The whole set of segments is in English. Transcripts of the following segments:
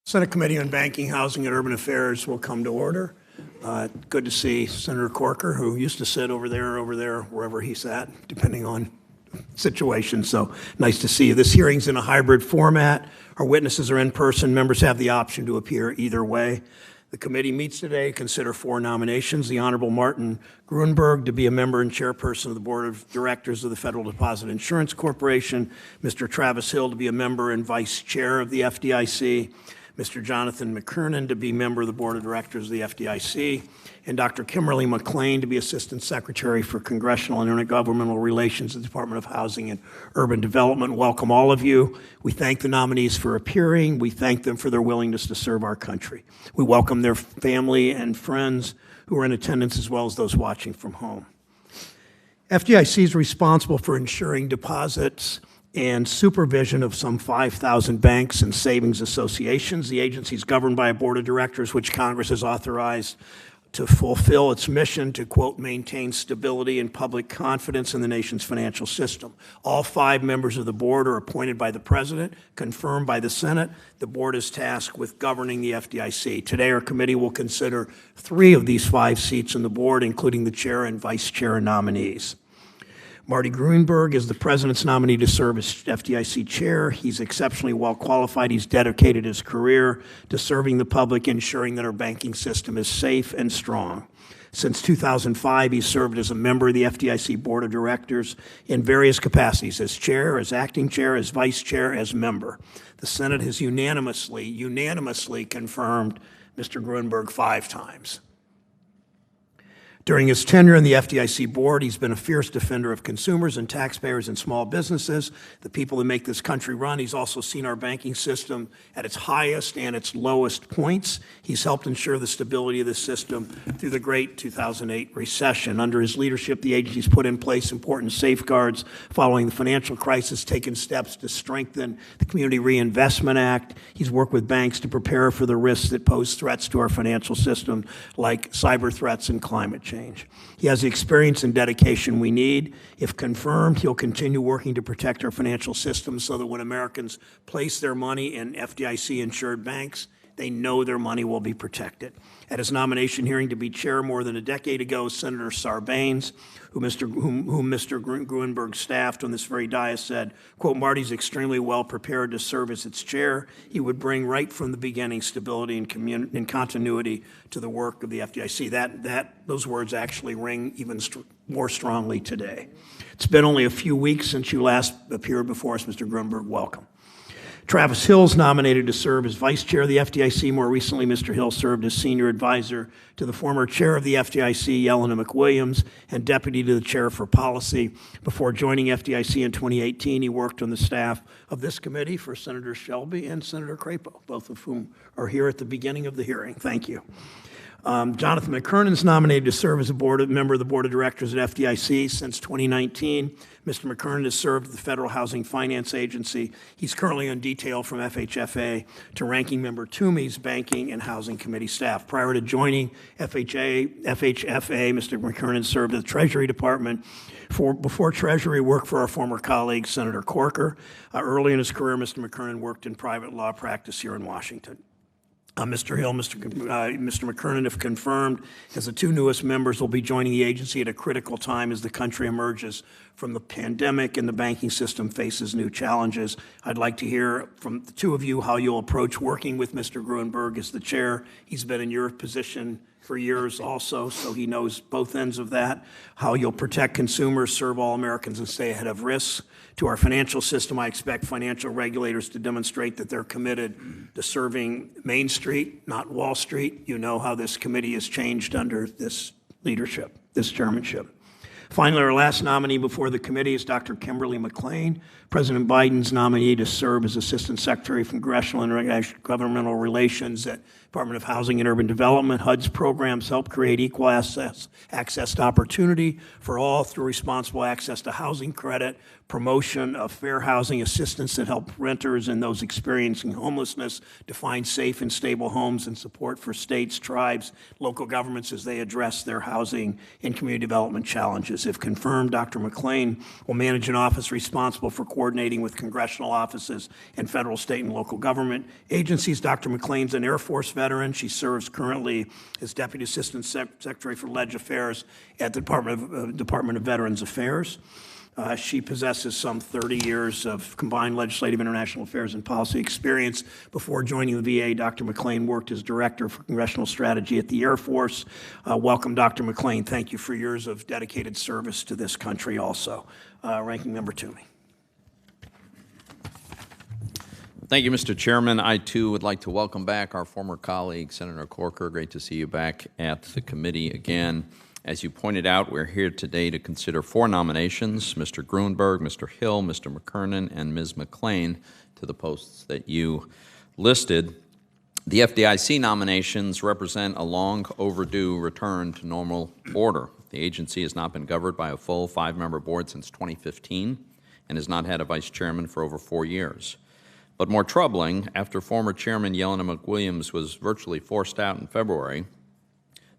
Senate Committee on Banking, Housing, and Urban Affairs will come to order. Good to see Senator Corker, who used to sit over there, wherever he sat, depending on situation. So nice to see you. This hearing's in a hybrid format. Our witnesses are in person. Members have the option to appear either way. The committee meets today to consider 4 nominations. The Honorable Martin Gruenberg to be a member and chairperson of the Board of Directors of the Federal Deposit Insurance Corporation. Mr. Travis Hill to be a member and vice chair of the FDIC. Mr. Jonathan McKernan to be member of the Board of Directors of the FDIC, and Dr. Kimberly McLean to be Assistant Secretary for Congressional and Intergovernmental Relations at the Department of Housing and Urban Development. Welcome all of you. We thank the nominees for appearing. We thank them for their willingness to serve our country. We welcome their family and friends who are in attendance as well as those watching from home. FDIC is responsible for ensuring deposits and supervision of some 5,000 banks and savings associations. The agency is governed by a board of directors which Congress has authorized to fulfill its mission to, quote, maintain stability and public confidence in the nation's financial system. All 5 members of the board are appointed by the President, confirmed by the Senate. The board is tasked with governing the FDIC. Today, our committee will consider 3 of these 5 seats on the board, including the chair and vice chair nominees. Marty Gruenberg is the President's nominee to serve as FDIC chair. He's exceptionally well qualified. He's dedicated his career to serving the public, ensuring that our banking system is safe and strong. Since 2005, he's served as a member of the FDIC Board of Directors in various capacities, as chair, as acting chair, as vice chair, as member. The Senate has unanimously confirmed Mr. Gruenberg 5 times. During his tenure on the FDIC board, he's been a fierce defender of consumers and taxpayers and small businesses, the people that make this country run. He's also seen our banking system at its highest and its lowest points. He's helped ensure the stability of the system through the great 2008 recession. Under his leadership, the agency's put in place important safeguards following the financial crisis, taken steps to strengthen the Community Reinvestment Act. He's worked with banks to prepare for the risks that pose threats to our financial system, like cyber threats and climate change. He has the experience and dedication we need. If confirmed, he'll continue working to protect our financial system so that when Americans place their money in FDIC-insured banks, they know their money will be protected. At his nomination hearing to be chair more than a decade ago, Senator Sarbanes, whom Mr. Gruenberg staffed on this very dais, said, quote, Marty's extremely well prepared to serve as its chair. He would bring right from the beginning stability and continuity to the work of the FDIC. Those words actually ring even more strongly today. It's been only a few weeks since you last appeared before us, Mr. Gruenberg. Welcome. Travis Hill is nominated to serve as vice chair of the FDIC. More recently, Mr. Hill served as senior advisor to the former chair of the FDIC, Yelena McWilliams, and deputy to the chair for policy. Before joining FDIC in 2018, he worked on the staff of this committee for Senator Shelby and Senator Crapo, both of whom are here at the beginning of the hearing. Thank you. Jonathan McKernan is nominated to serve as a member of the Board of Directors at FDIC since 2019. Mr. McKernan has served at the Federal Housing Finance Agency. He's currently on detail from FHFA to Ranking Member Toomey's Banking and Housing Committee staff. Prior to joining FHFA, Mr. McKernan served at the Treasury Department. Before Treasury, he worked for our former colleague, Senator Corker. Early in his career, Mr. McKernan worked in private law practice here in Washington. Mr. Hill, Mr. McKernan, if confirmed, as the 2 newest members, will be joining the agency at a critical time as the country emerges from the pandemic and the banking system faces new challenges. I'd like to hear from the 2 of you how you'll approach working with Mr. Gruenberg as the chair. He's been in your position for years also, so he knows both ends of that, how you'll protect consumers, serve all Americans, and stay ahead of risks. To our financial system, I expect financial regulators to demonstrate that they're committed to serving Main Street, not Wall Street. You know how this committee has changed under this leadership, this chairmanship. Finally, our last nominee before the committee is Dr. Kimberly McClain, President Biden's nominee to serve as Assistant Secretary for Congressional and Intergovernmental Relations at Department of Housing and Urban Development. HUD's programs help create equal access to opportunity for all through responsible access to housing credit, promotion of fair housing assistance that help renters and those experiencing homelessness to find safe and stable homes, and support for states, tribes, local governments as they address their housing and community development challenges. If confirmed, Dr. McLean will manage an office responsible for coordinating with congressional offices and federal, state, and local government agencies. Dr. McLean's an Air Force veteran. She serves currently as Deputy Assistant Secretary for Leg Affairs at the Department of Veterans Affairs. She possesses some 30 years of combined legislative, international affairs, and policy experience. Before joining the VA, Dr. McClain worked as Director for Congressional Strategy at the Air Force. Welcome, Dr. McClain. Thank you for years of dedicated service to this country also. Ranking Member Toomey. Thank you, Mr. Chairman. I, too, would like to welcome back our former colleague, Senator Corker. Great to see you back at the committee again. As you pointed out, we're here today to consider 4 nominations, Mr. Gruenberg, Mr. Hill, Mr. McKernan, and Ms. McClain, to the posts that you listed. The FDIC nominations represent a long overdue return to normal order. The agency has not been governed by a full 5-member board since 2015 and has not had a vice chairman for over 4 years. But more troubling, after former Chairman Yelena McWilliams was virtually forced out in February,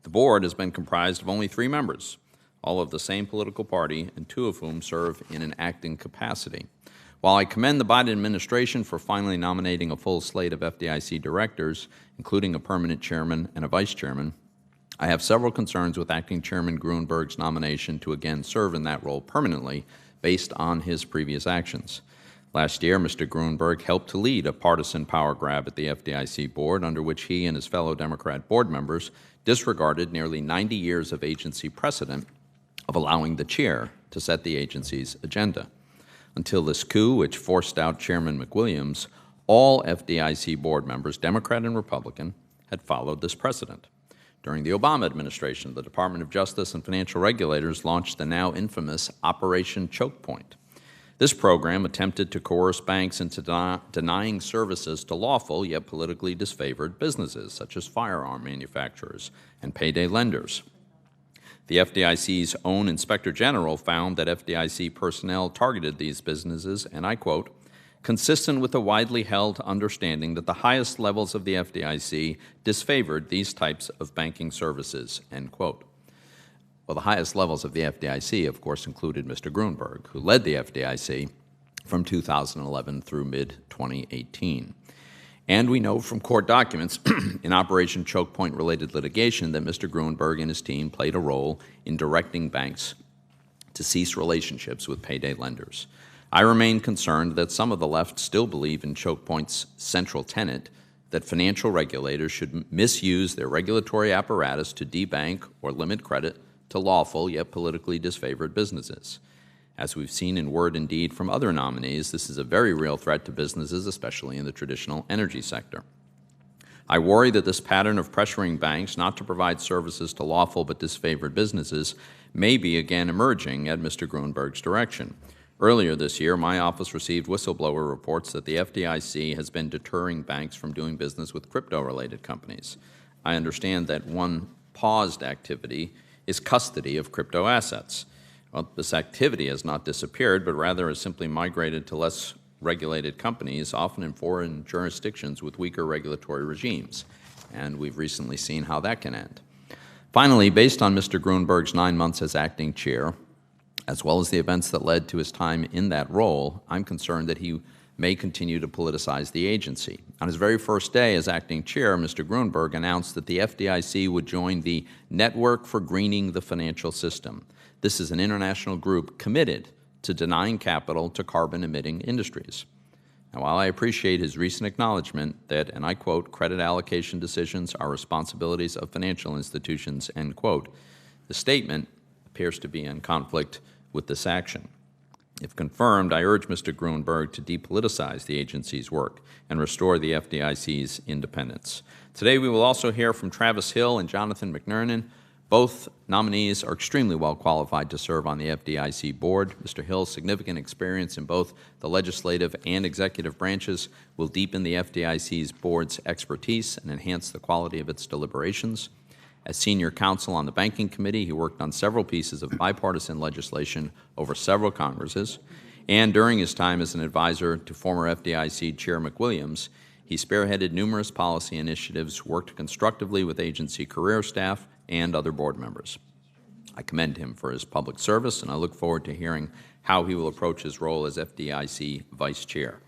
the board has been comprised of only 3 members, all of the same political party, and 2 of whom serve in an acting capacity. While I commend the Biden administration for finally nominating a full slate of FDIC directors, including a permanent chairman and a vice chairman, I have several concerns with Acting Chairman Gruenberg's nomination to again serve in that role permanently based on his previous actions. Last year, Mr. Gruenberg helped to lead a partisan power grab at the FDIC board, under which he and his fellow Democrat board members disregarded nearly 90 years of agency precedent of allowing the chair to set the agency's agenda. Until this coup, which forced out Chairman McWilliams, all FDIC board members, Democrat and Republican, had followed this precedent. During the Obama administration, the Department of Justice and financial regulators launched the now infamous Operation Choke Point. This program attempted to coerce banks into denying services to lawful yet politically disfavored businesses, such as firearm manufacturers and payday lenders. The FDIC's own Inspector General found that FDIC personnel targeted these businesses, and I quote, consistent with the widely held understanding that the highest levels of the FDIC disfavored these types of banking services, end quote. Well, the highest levels of the FDIC, of course, included Mr. Gruenberg, who led the FDIC from 2011 through mid-2018. And we know from court documents in Operation Choke Point-related litigation that Mr. Gruenberg and his team played a role in directing banks to cease relationships with payday lenders. I remain concerned that some of the left still believe in Choke Point's central tenet that financial regulators should misuse their regulatory apparatus to debank or limit credit to lawful yet politically disfavored businesses. As we've seen in word and deed from other nominees, this is a very real threat to businesses, especially in the traditional energy sector. I worry that this pattern of pressuring banks not to provide services to lawful but disfavored businesses may be again emerging at Mr. Gruenberg's direction. Earlier this year, my office received whistleblower reports that the FDIC has been deterring banks from doing business with crypto-related companies. I understand that one paused activity is custody of crypto assets. Well, this activity has not disappeared, but rather has simply migrated to less regulated companies, often in foreign jurisdictions with weaker regulatory regimes. And we've recently seen how that can end. Finally, based on Mr. Gruenberg's 9 months as acting chair, as well as the events that led to his time in that role, I'm concerned that he may continue to politicize the agency. On his very first day as acting chair, Mr. Gruenberg announced that the FDIC would join the Network for Greening the Financial System. This is an international group committed to denying capital to carbon-emitting industries. Now, while I appreciate his recent acknowledgement that, and I quote, credit allocation decisions are responsibilities of financial institutions, end quote, the statement appears to be in conflict with this action. If confirmed, I urge Mr. Gruenberg to depoliticize the agency's work and restore the FDIC's independence. Today we will also hear from Travis Hill and Jonathan McKernan. Both nominees are extremely well qualified to serve on the FDIC board. Mr. Hill's significant experience in both the legislative and executive branches will deepen the FDIC's board's expertise and enhance the quality of its deliberations. As senior counsel on the Banking Committee, he worked on several pieces of bipartisan legislation over several Congresses, and during his time as an advisor to former FDIC Chair McWilliams, he spearheaded numerous policy initiatives, worked constructively with agency career staff and other board members. I commend him for his public service, and I look forward to hearing how he will approach his role as FDIC Vice Chair.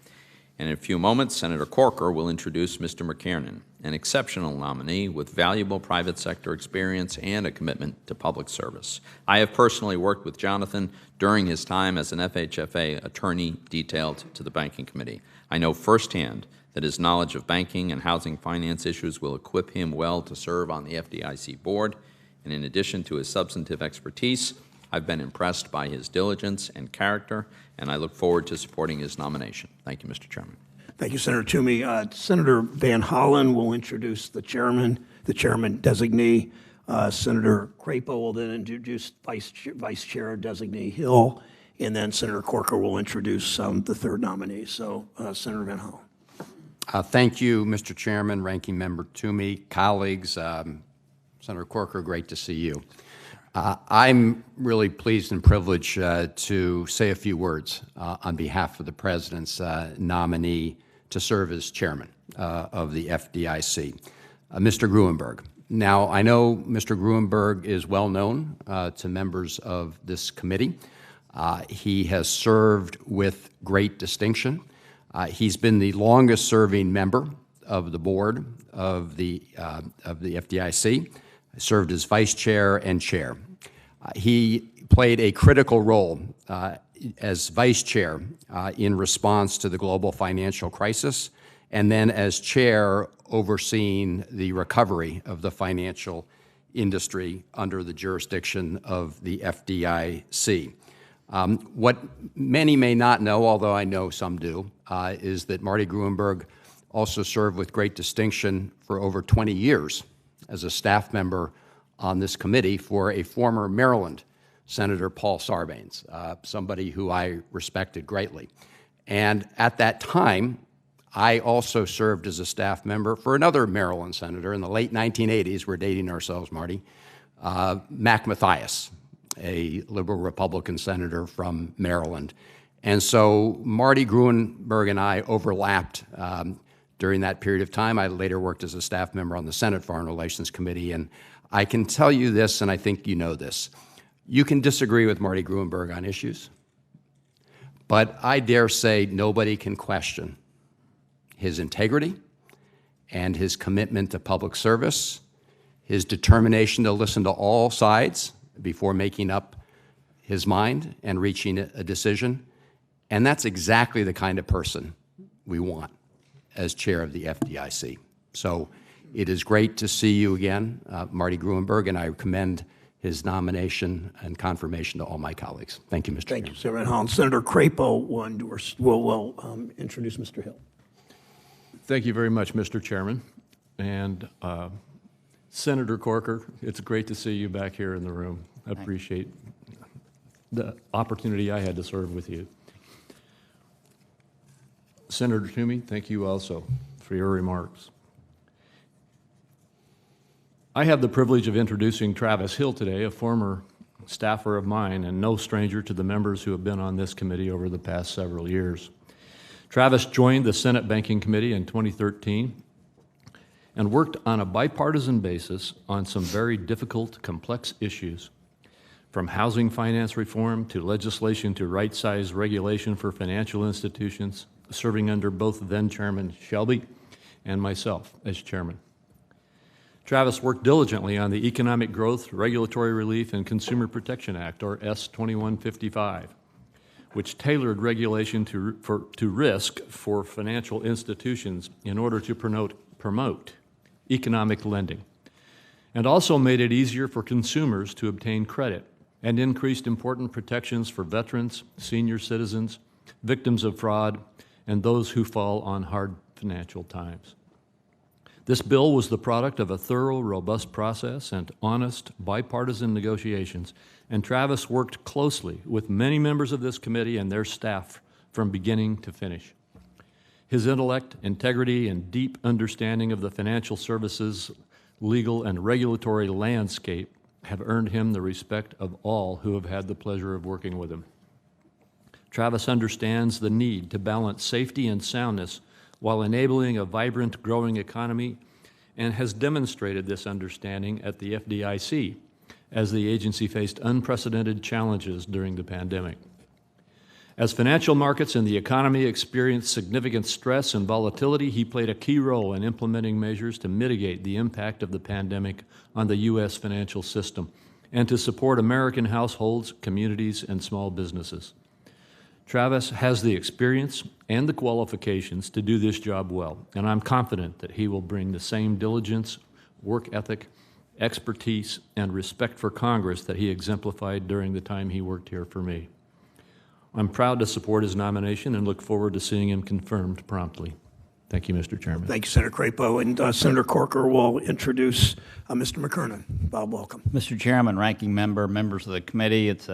And in a few moments, Senator Corker will introduce Mr. McKernan, an exceptional nominee with valuable private sector experience and a commitment to public service. I have personally worked with Jonathan during his time as an FHFA attorney detailed to the Banking Committee. I know firsthand that his knowledge of banking and housing finance issues will equip him well to serve on the FDIC board. And in addition to his substantive expertise, I've been impressed by his diligence and character, and I look forward to supporting his nomination. Thank you, Mr. Chairman. Thank you, Senator Toomey. Senator Van Hollen will introduce the chairman designee. Senator Crapo will then introduce Vice Chair designee Hill, and then Senator Corker will introduce the third nominee. So, Senator Van Hollen. Thank you, Mr. Chairman, Ranking Member Toomey, colleagues. Senator Corker, great to see you. I'm really pleased and privileged to say a few words on behalf of the President's nominee to serve as chairman of the FDIC, Mr. Gruenberg. Now, I know Mr. Gruenberg is well known to members of this committee. He has served with great distinction. He's been the longest-serving member of the board of the FDIC. Served as vice chair and chair. He played a critical role as vice chair in response to the global financial crisis, and then as chair overseeing the recovery of the financial industry under the jurisdiction of the FDIC. What many may not know, although I know some do, is that Marty Gruenberg also served with great distinction for over 20 years as a staff member on this committee for a former Maryland Senator Paul Sarbanes, somebody who I respected greatly. And at that time, I also served as a staff member for another Maryland senator in the late 1980s. We're dating ourselves, Marty. Mac Mathias, a liberal Republican senator from Maryland. And so Marty Gruenberg and I overlapped during that period of time. I later worked as a staff member on the Senate Foreign Relations Committee, and I can tell you this, and I think you know this. You can disagree with Marty Gruenberg on issues, but I dare say nobody can question his integrity and his commitment to public service, his determination to listen to all sides before making up his mind and reaching a decision. And that's exactly the kind of person we want as chair of the FDIC. So it is great to see you again, Marty Gruenberg, and I commend his nomination and confirmation to all my colleagues. Thank you, Mr. Chairman. Thank you, Senator Van Hollen. Senator Crapo will introduce Mr. Hill. Thank you very much, Mr. Chairman. And Senator Corker, it's great to see you back here in the room. I appreciate the opportunity I had to serve with you. Senator Toomey, thank you also for your remarks. I have the privilege of introducing Travis Hill today, a former staffer of mine and no stranger to the members who have been on this committee over the past several years. Travis joined the Senate Banking Committee in 2013 and worked on a bipartisan basis on some very difficult, complex issues, from housing finance reform to legislation to right-size regulation for financial institutions, serving under both then-Chairman Shelby and myself as chairman. Travis worked diligently on the Economic Growth, Regulatory Relief, and Consumer Protection Act, or S-2155, which tailored regulation to risk for financial institutions in order to promote economic lending, and also made it easier for consumers to obtain credit and increased important protections for veterans, senior citizens, victims of fraud, and those who fall on hard financial times. This bill was the product of a thorough, robust process and honest, bipartisan negotiations, and Travis worked closely with many members of this committee and their staff from beginning to finish. His intellect, integrity, and deep understanding of the financial services, legal, and regulatory landscape have earned him the respect of all who have had the pleasure of working with him. Travis understands the need to balance safety and soundness while enabling a vibrant, growing economy, and has demonstrated this understanding at the FDIC as the agency faced unprecedented challenges during the pandemic. As financial markets and the economy experienced significant stress and volatility, he played a key role in implementing measures to mitigate the impact of the pandemic on the U.S. financial system and to support American households, communities, and small businesses. Travis has the experience and the qualifications to do this job well, and I'm confident that he will bring the same diligence, work ethic, expertise, and respect for Congress that he exemplified during the time he worked here for me. I'm proud to support his nomination and look forward to seeing him confirmed promptly. Thank you, Mr. Chairman. Thank you, Senator Crapo. And Senator Corker will introduce Mr. McKernan. Bob, welcome. Mr. Chairman, Ranking Member, members of the committee, it's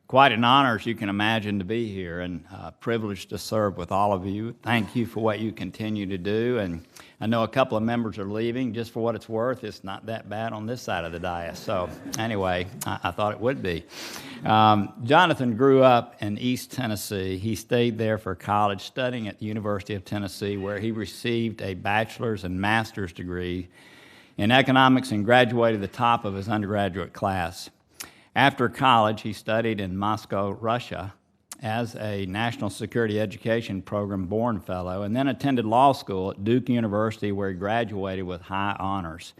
quite an honor, as you can imagine, to be here and a privilege to serve with all of you. Thank you for what you continue to do. And I know a couple of members are leaving. Just for what it's worth, it's not that bad on this side of the dais. So anyway, I thought it would be. Jonathan grew up in East Tennessee. He stayed there for college, studying at the University of Tennessee, where he received a bachelor's and master's degree in economics and graduated the top of his undergraduate class. After college, he studied in Moscow, Russia, as a National Security Education Program Bourne Fellow, and then attended law school at Duke University, where he graduated with high honors.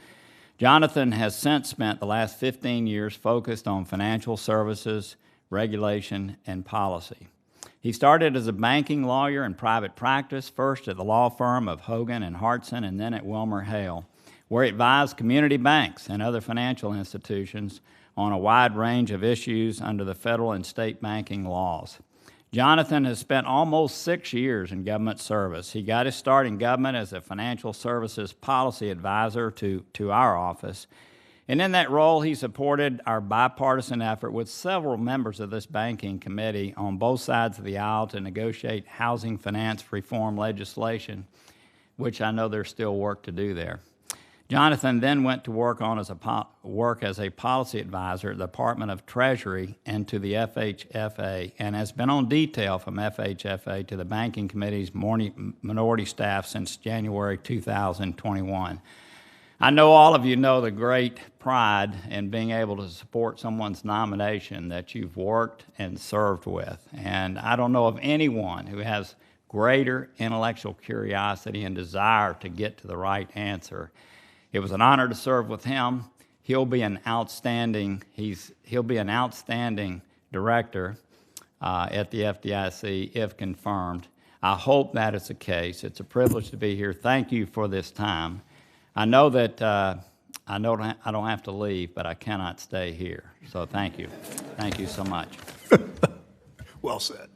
Jonathan has since spent the last 15 years focused on financial services, regulation, and policy. He started as a banking lawyer in private practice, first at the law firm of Hogan and Hartson, and then at WilmerHale, where he advised community banks and other financial institutions on a wide range of issues under the federal and state banking laws. Jonathan has spent almost 6 years in government service. He got his start in government as a financial services policy advisor to our office. And in that role, he supported our bipartisan effort with several members of this banking committee on both sides of the aisle to negotiate housing finance reform legislation, which I know there's still work to do there. Jonathan then went to work as a policy advisor at the Department of Treasury and to the FHFA, and has been on detail from FHFA to the Banking Committee's minority staff since January 2021. I know all of you know the great pride in being able to support someone's nomination that you've worked and served with, and I don't know of anyone who has greater intellectual curiosity and desire to get to the right answer. It was an honor to serve with him. He'll be an outstanding director at the FDIC if confirmed. I hope that is the case. It's a privilege to be here. Thank you for this time. I know that I don't have to leave, but I cannot stay here. So thank you. Thank you so much. Well said.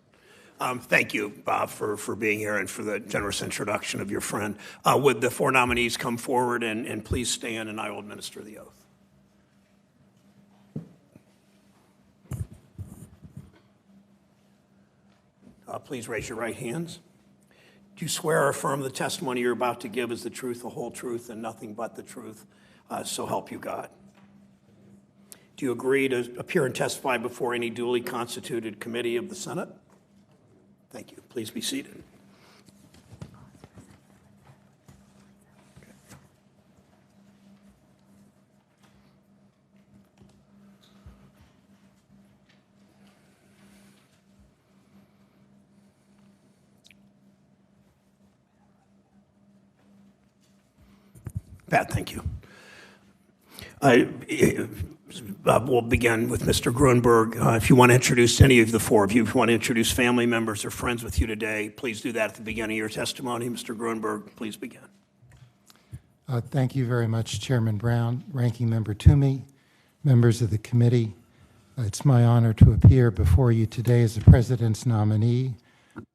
Thank you, Bob, for being here and for the generous introduction of your friend. Would the four nominees come forward and please stand, and I will administer the oath. Please raise your right hands. Do you swear or affirm the testimony you're about to give is the truth, the whole truth, and nothing but the truth? So help you God. Do you agree to appear and testify before any duly constituted committee of the Senate? Thank you. Please be seated. Pat, thank you. We'll begin with Mr. Gruenberg. If you want to introduce any of the four of you, if you want to introduce family members or friends with you today, please do that at the beginning of your testimony. Mr. Gruenberg, please begin. Thank you very much, Chairman Brown, Ranking Member Toomey, members of the committee. It's my honor to appear before you today as the President's nominee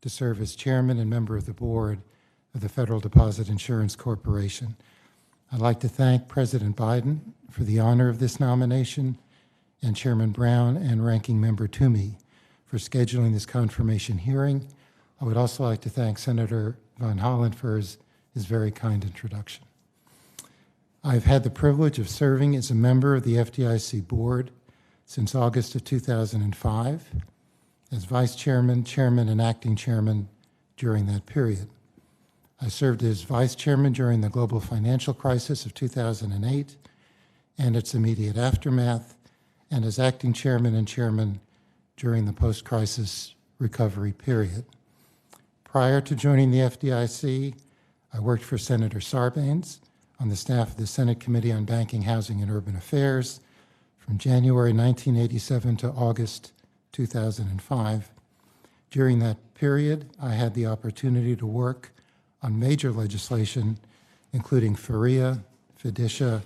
to serve as Chairman and member of the Board of the Federal Deposit Insurance Corporation. I'd like to thank President Biden for the honor of this nomination, and Chairman Brown and Ranking Member Toomey for scheduling this confirmation hearing. I would also like to thank Senator Von Holland for his very kind introduction. I've had the privilege of serving as a member of the FDIC board since August of 2005, as Vice Chairman, Chairman, and Acting Chairman during that period. I served as Vice Chairman during the global financial crisis of 2008 and its immediate aftermath, and as Acting Chairman and Chairman during the post-crisis recovery period. Prior to joining the FDIC, I worked for Senator Sarbanes on the staff of the Senate Committee on Banking, Housing, and Urban Affairs from January 1987 to August 2005. During that period, I had the opportunity to work on major legislation, including FERIA, FDICIA,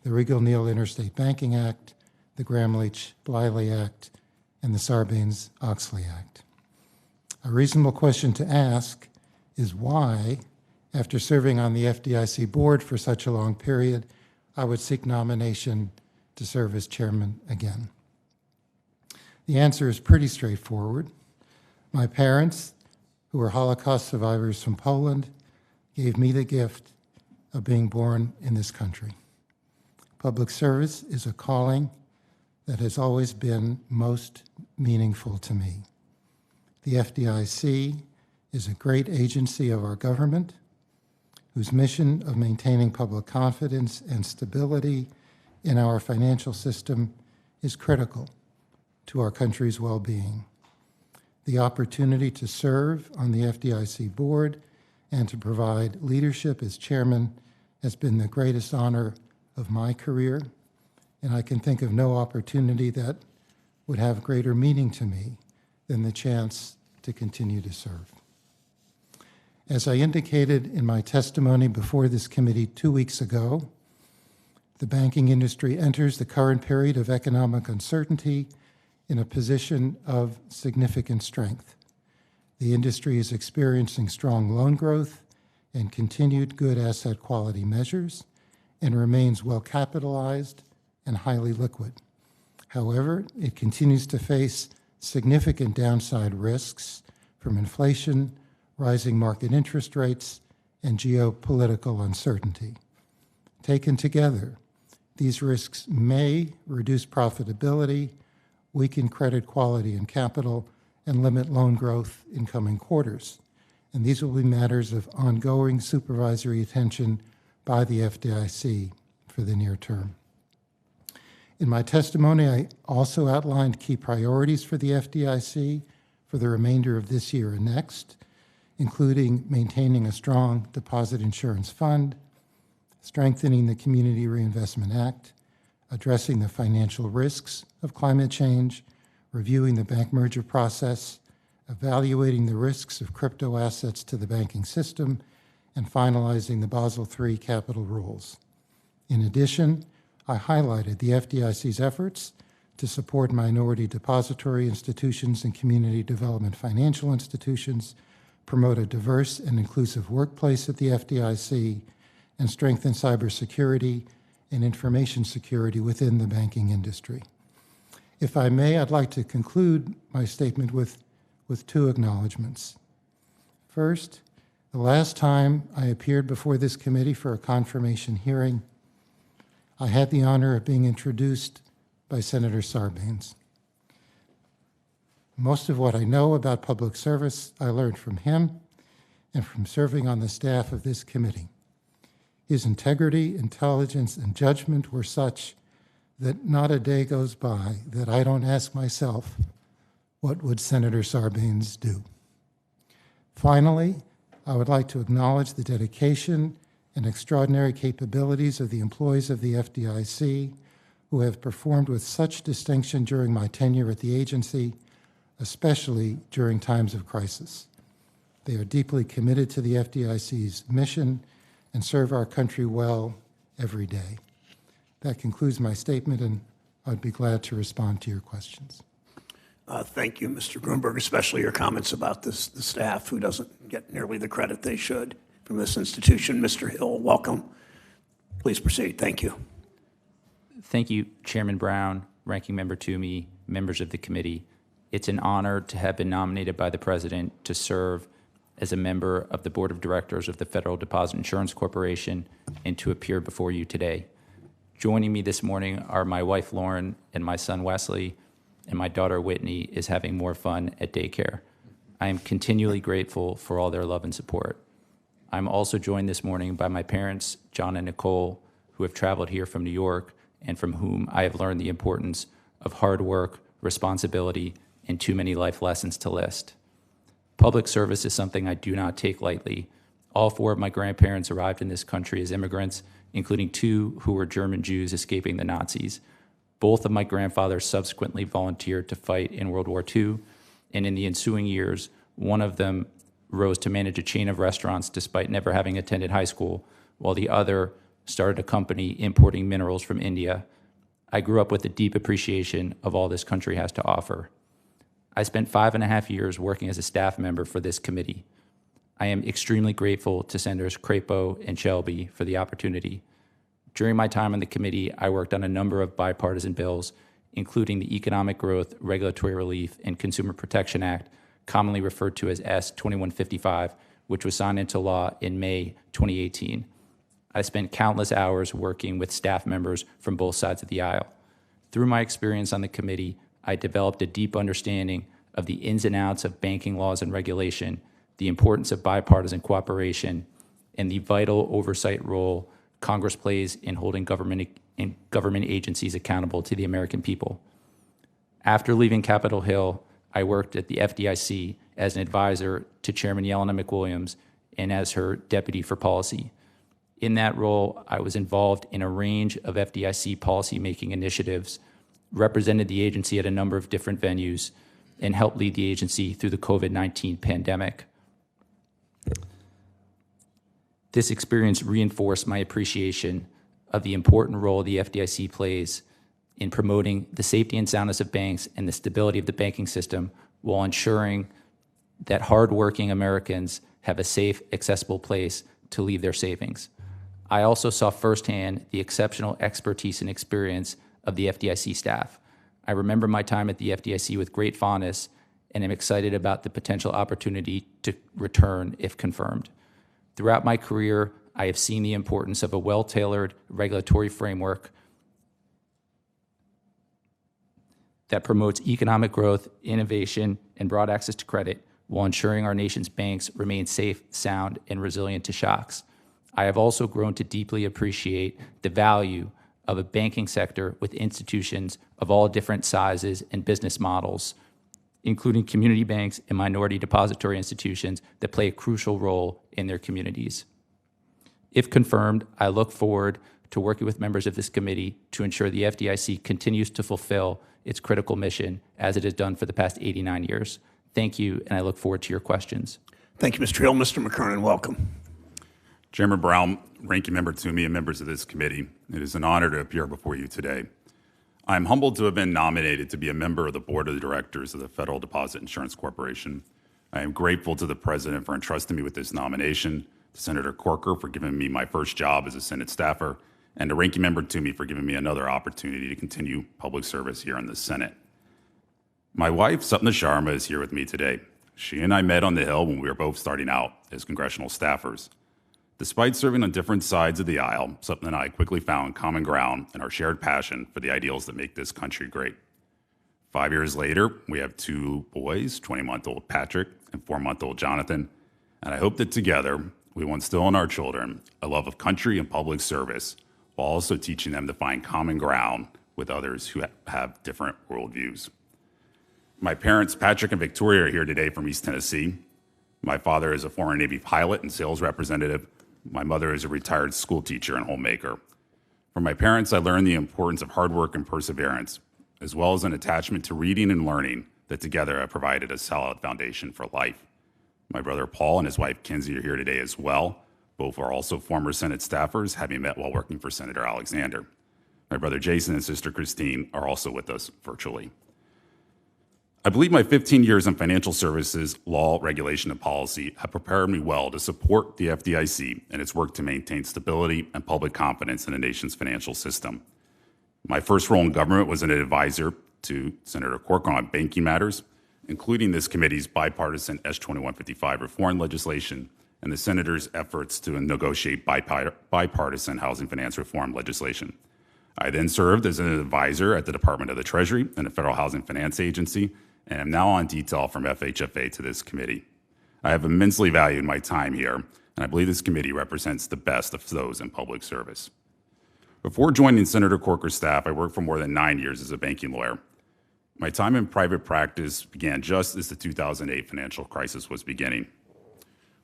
the Regal-Neal Interstate Banking Act, the Gramm-Leach-Bliley Act, and the Sarbanes-Oxley Act. A reasonable question to ask is why, after serving on the FDIC board for such a long period, I would seek nomination to serve as chairman again. The answer is pretty straightforward. My parents, who were Holocaust survivors from Poland, gave me the gift of being born in this country. Public service is a calling that has always been most meaningful to me. The FDIC is a great agency of our government whose mission of maintaining public confidence and stability in our financial system is critical to our country's well-being. The opportunity to serve on the FDIC board and to provide leadership as chairman has been the greatest honor of my career, and I can think of no opportunity that would have greater meaning to me than the chance to continue to serve. As I indicated in my testimony before this committee 2 weeks ago, the banking industry enters the current period of economic uncertainty in a position of significant strength. The industry is experiencing strong loan growth and continued good asset quality measures and remains well capitalized and highly liquid. However, it continues to face significant downside risks from inflation, rising market interest rates, and geopolitical uncertainty. Taken together, these risks may reduce profitability, weaken credit quality and capital, and limit loan growth in coming quarters. And these will be matters of ongoing supervisory attention by the FDIC for the near term. In my testimony, I also outlined key priorities for the FDIC for the remainder of this year and next, including maintaining a strong deposit insurance fund, strengthening the Community Reinvestment Act, addressing the financial risks of climate change, reviewing the bank merger process, evaluating the risks of crypto assets to the banking system, and finalizing the Basel III capital rules. In addition, I highlighted the FDIC's efforts to support minority depository institutions and community development financial institutions, promote a diverse and inclusive workplace at the FDIC, and strengthen cybersecurity and information security within the banking industry. If I may, I'd like to conclude my statement with two acknowledgments. First, the last time I appeared before this committee for a confirmation hearing, I had the honor of being introduced by Senator Sarbanes. Most of what I know about public service I learned from him and from serving on the staff of this committee. His integrity, intelligence, and judgment were such that not a day goes by that I don't ask myself, what would Senator Sarbanes do? Finally, I would like to acknowledge the dedication and extraordinary capabilities of the employees of the FDIC who have performed with such distinction during my tenure at the agency, especially during times of crisis. They are deeply committed to the FDIC's mission and serve our country well every day. That concludes my statement, and I'd be glad to respond to your questions. Thank you, Mr. Gruenberg, especially your comments about the staff who doesn't get nearly the credit they should from this institution. Mr. Hill, welcome. Please proceed. Thank you. Thank you, Chairman Brown, Ranking Member Toomey, members of the committee. It's an honor to have been nominated by the President to serve as a member of the Board of Directors of the Federal Deposit Insurance Corporation and to appear before you today. Joining me this morning are my wife, Lauren, and my son, Wesley, and my daughter, Whitney, is having more fun at daycare. I am continually grateful for all their love and support. I'm also joined this morning by my parents, John and Nicole, who have traveled here from New York and from whom I have learned the importance of hard work, responsibility, and too many life lessons to list. Public service is something I do not take lightly. All 4 of my grandparents arrived in this country as immigrants, including 2 who were German Jews escaping the Nazis. Both of my grandfathers subsequently volunteered to fight in World War II, and in the ensuing years, one of them rose to manage a chain of restaurants despite never having attended high school, while the other started a company importing minerals from India. I grew up with a deep appreciation of all this country has to offer. I spent 5.5 years working as a staff member for this committee. I am extremely grateful to Senators Crapo and Shelby for the opportunity. During my time on the committee, I worked on a number of bipartisan bills, including the Economic Growth, Regulatory Relief, and Consumer Protection Act, commonly referred to as S-2155, which was signed into law in May 2018. I spent countless hours working with staff members from both sides of the aisle. Through my experience on the committee, I developed a deep understanding of the ins and outs of banking laws and regulation, the importance of bipartisan cooperation, and the vital oversight role Congress plays in holding government agencies accountable to the American people. After leaving Capitol Hill, I worked at the FDIC as an advisor to Chairman Yelena McWilliams and as her deputy for policy. In that role, I was involved in a range of FDIC policymaking initiatives, represented the agency at a number of different venues, and helped lead the agency through the COVID-19 pandemic. This experience reinforced my appreciation of the important role the FDIC plays in promoting the safety and soundness of banks and the stability of the banking system while ensuring that hardworking Americans have a safe, accessible place to leave their savings. I also saw firsthand the exceptional expertise and experience of the FDIC staff. I remember my time at the FDIC with great fondness and am excited about the potential opportunity to return if confirmed. Throughout my career, I have seen the importance of a well-tailored regulatory framework that promotes economic growth, innovation, and broad access to credit while ensuring our nation's banks remain safe, sound, and resilient to shocks. I have also grown to deeply appreciate the value of a banking sector with institutions of all different sizes and business models, including community banks and minority depository institutions that play a crucial role in their communities. If confirmed, I look forward to working with members of this committee to ensure the FDIC continues to fulfill its critical mission as it has done for the past 89 years. Thank you, and I look forward to your questions. Thank you, Mr. Hill. Mr. McKernan, welcome. Chairman Brown, Ranking Member Toomey, and members of this committee, it is an honor to appear before you today. I am humbled to have been nominated to be a member of the Board of Directors of the Federal Deposit Insurance Corporation. I am grateful to the President for entrusting me with this nomination, to Senator Corker for giving me my first job as a Senate staffer, and to Ranking Member Toomey for giving me another opportunity to continue public service here in the Senate. My wife, Sapna Sharma, is here with me today. She and I met on the Hill when we were both starting out as congressional staffers. Despite serving on different sides of the aisle, Sapna and I quickly found common ground in our shared passion for the ideals that make this country great. 5 years later, we have 2 boys, 20-month-old Patrick and 4-month-old Jonathan, and I hope that together we will instill in our children a love of country and public service while also teaching them to find common ground with others who have different worldviews. My parents, Patrick and Victoria, are here today from East Tennessee. My father is a former Navy pilot and sales representative. My mother is a retired school teacher and homemaker. From my parents, I learned the importance of hard work and perseverance, as well as an attachment to reading and learning that together have provided a solid foundation for life. My brother Paul and his wife Kinsey are here today as well. Both are also former Senate staffers, having met while working for Senator Alexander. My brother Jason and sister Christine are also with us virtually. I believe my 15 years in financial services, law, regulation, and policy have prepared me well to support the FDIC and its work to maintain stability and public confidence in the nation's financial system. My first role in government was an advisor to Senator Corker on banking matters, including this committee's bipartisan S-2155 reform legislation and the senator's efforts to negotiate bipartisan housing finance reform legislation. I then served as an advisor at the Department of the Treasury and the Federal Housing Finance Agency, and am now on detail from FHFA to this committee. I have immensely valued my time here, and I believe this committee represents the best of those in public service. Before joining Senator Corker's staff, I worked for more than 9 years as a banking lawyer. My time in private practice began just as the 2008 financial crisis was beginning.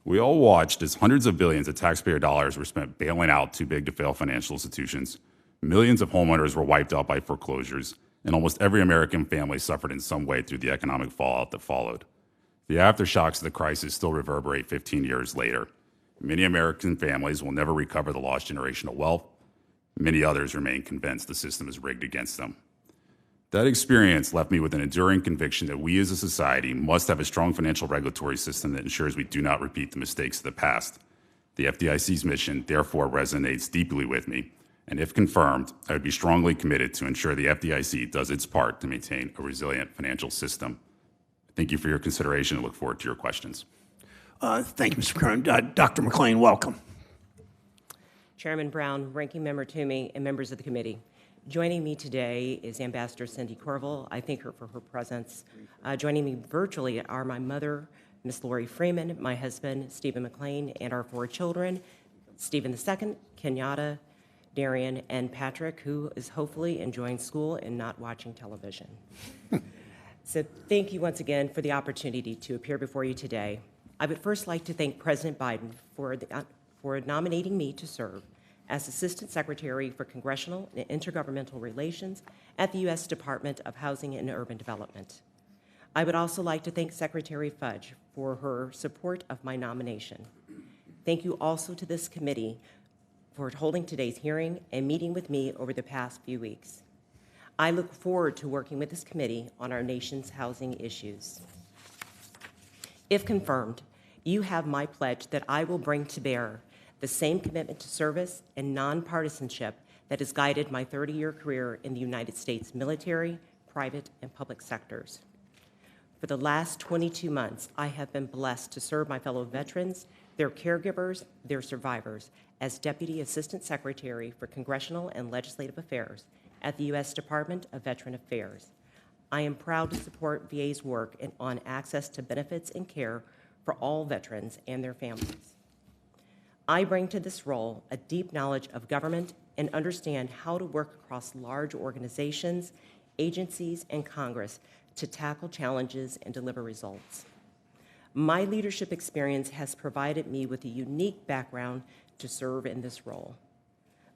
We all watched as hundreds of billions of taxpayer dollars were spent bailing out too big to fail financial institutions. Millions of homeowners were wiped out by foreclosures, and almost every American family suffered in some way through the economic fallout that followed. The aftershocks of the crisis still reverberate 15 years later. Many American families will never recover the lost generational wealth. Many others remain convinced the system is rigged against them. That experience left me with an enduring conviction that we as a society must have a strong financial regulatory system that ensures we do not repeat the mistakes of the past. The FDIC's mission, therefore, resonates deeply with me, and if confirmed, I would be strongly committed to ensure the FDIC does its part to maintain a resilient financial system. Thank you for your consideration and look forward to your questions. Thank you, Mr. McKernan. Dr. McLean, welcome. Chairman Brown, Ranking Member Toomey, and members of the committee. Joining me today is Ambassador Cindy Corville. I thank her for her presence. Joining me virtually are my mother, Miss Lori Freeman, my husband, Stephen McLean, and our 4 children, Stephen II, Kenyatta, Darian, and Patrick, who is hopefully enjoying school and not watching television. So thank you once again for the opportunity to appear before you today. I would first like to thank President Biden for nominating me to serve as Assistant Secretary for Congressional and Intergovernmental Relations at the U.S. Department of Housing and Urban Development. I would also like to thank Secretary Fudge for her support of my nomination. Thank you also to this committee for holding today's hearing and meeting with me over the past few weeks. I look forward to working with this committee on our nation's housing issues. If confirmed, you have my pledge that I will bring to bear the same commitment to service and nonpartisanship that has guided my 30-year career in the United States military, private, and public sectors. For the last 22 months, I have been blessed to serve my fellow veterans, their caregivers, their survivors, as Deputy Assistant Secretary for Congressional and Legislative Affairs at the U.S. Department of Veteran Affairs. I am proud to support VA's work on access to benefits and care for all veterans and their families. I bring to this role a deep knowledge of government and understand how to work across large organizations, agencies, and Congress to tackle challenges and deliver results. My leadership experience has provided me with a unique background to serve in this role.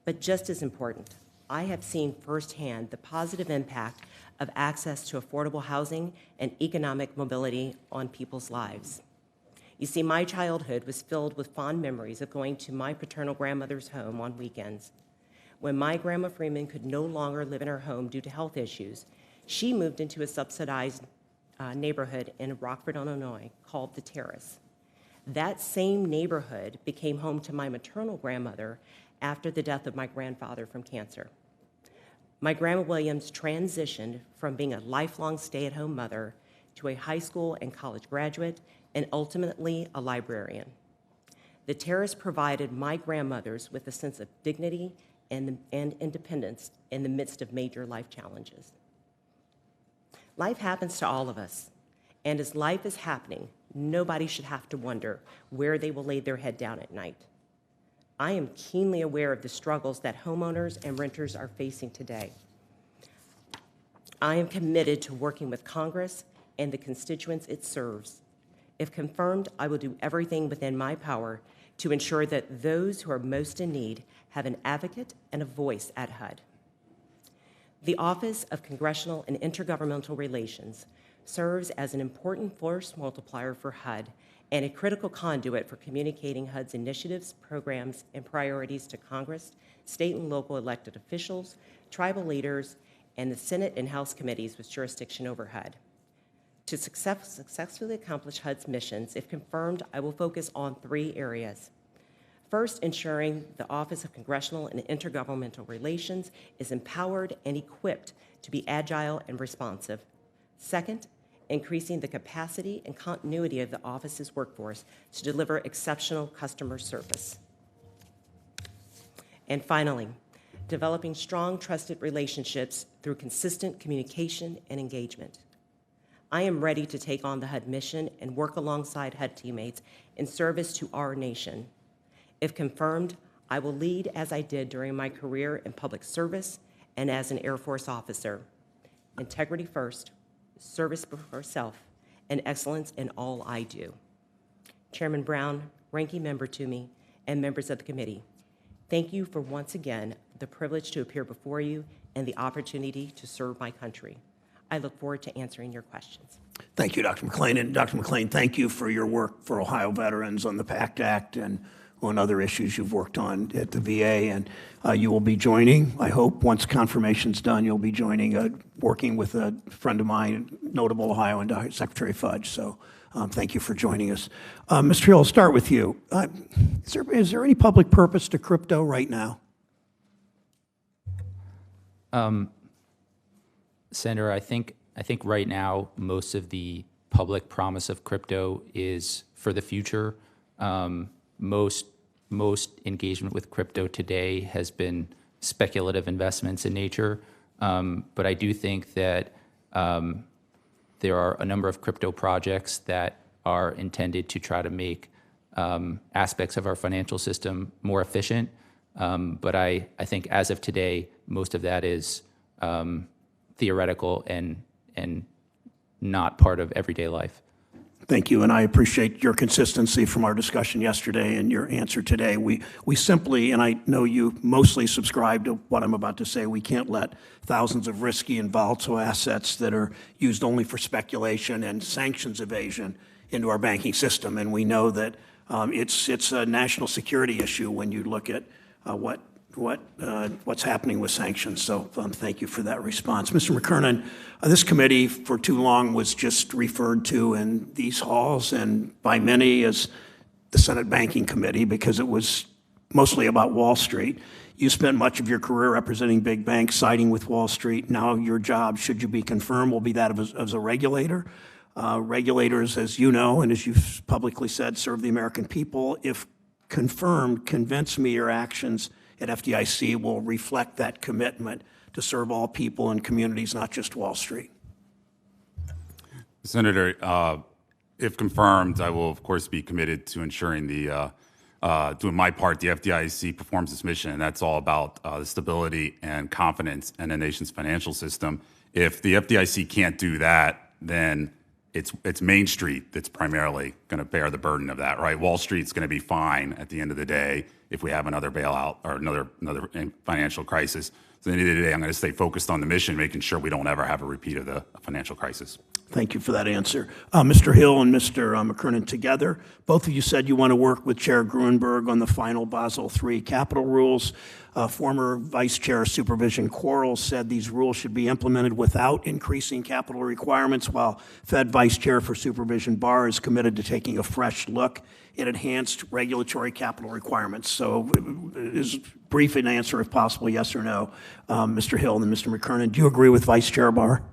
But just as important, I have seen firsthand the positive impact of access to affordable housing and economic mobility on people's lives. You see, my childhood was filled with fond memories of going to my paternal grandmother's home on weekends. When my Grandma Freeman could no longer live in her home due to health issues, she moved into a subsidized neighborhood in Rockford, Illinois, called The Terrace. That same neighborhood became home to my maternal grandmother after the death of my grandfather from cancer. My Grandma Williams transitioned from being a lifelong stay-at-home mother to a high school and college graduate, and ultimately a librarian. The Terrace provided my grandmothers with a sense of dignity and independence in the midst of major life challenges. Life happens to all of us, and as life is happening, nobody should have to wonder where they will lay their head down at night. I am keenly aware of the struggles that homeowners and renters are facing today. I am committed to working with Congress and the constituents it serves. If confirmed, I will do everything within my power to ensure that those who are most in need have an advocate and a voice at HUD. The Office of Congressional and Intergovernmental Relations serves as an important force multiplier for HUD and a critical conduit for communicating HUD's initiatives, programs, and priorities to Congress, state and local elected officials, tribal leaders, and the Senate and House committees with jurisdiction over HUD. To successfully accomplish HUD's missions, if confirmed, I will focus on 3 areas. First, ensuring the Office of Congressional and Intergovernmental Relations is empowered and equipped to be agile and responsive. Second, increasing the capacity and continuity of the office's workforce to deliver exceptional customer service. And finally, developing strong, trusted relationships through consistent communication and engagement. I am ready to take on the HUD mission and work alongside HUD teammates in service to our nation. If confirmed, I will lead as I did during my career in public service and as an Air Force officer. Integrity first, service before self, and excellence in all I do. Chairman Brown, Ranking Member Toomey, and members of the committee, thank you for once again the privilege to appear before you and the opportunity to serve my country. I look forward to answering your questions. Thank you, Dr. McClain. And Dr. McClain, thank you for your work for Ohio veterans on the PACT Act and on other issues you've worked on at the VA. And you will be joining, I hope, once confirmation's done, you'll be joining, working with a friend of mine, notable Ohio and Secretary Fudge. So thank you for joining us. Mr. Hill, I'll start with you. Is there any public purpose to crypto right now? Senator, I think right now most of the public promise of crypto is for the future. Most engagement with crypto today has been speculative investments in nature, but I do think that there are a number of crypto projects that are intended to try to make aspects of our financial system more efficient. But I think as of today, most of that is theoretical and not part of everyday life. Thank you, and I appreciate your consistency from our discussion yesterday and your answer today. We simply, and I know you mostly subscribe to what I'm about to say, we can't let thousands of risky and volatile assets that are used only for speculation and sanctions evasion into our banking system. And we know that it's a national security issue when you look at what's happening with sanctions. So thank you for that response. Mr. McKernan, this committee for too long was just referred to in these halls and by many as the Senate Banking Committee because it was mostly about Wall Street. You spent much of your career representing big banks, siding with Wall Street. Now your job, should you be confirmed, will be that of as a regulator. Regulators, as you know, and as you've publicly said, serve the American people. If confirmed, convince me your actions at FDIC will reflect that commitment to serve all people and communities, not just Wall Street. Senator, if confirmed, I will, of course, be committed to ensuring doing my part, the FDIC performs its mission, and that's all about the stability and confidence in the nation's financial system. If the FDIC can't do that, then it's Main Street that's primarily going to bear the burden of that, right? Wall Street's going to be fine at the end of the day if we have another bailout or another financial crisis. So at the end of the day, I'm going to stay focused on the mission, making sure we don't ever have a repeat of the financial crisis. Thank you for that answer. Mr. Hill and Mr. McKernan together, both of you said you want to work with Chair Gruenberg on the final Basel III capital rules. Former Vice Chair of Supervision Quarles said these rules should be implemented without increasing capital requirements, while Fed Vice Chair for Supervision Barr is committed to taking a fresh look at enhanced regulatory capital requirements. So as brief an answer, if possible, yes or no. Mr. Hill and Mr. McKernan, do you agree with Vice Chair Barr?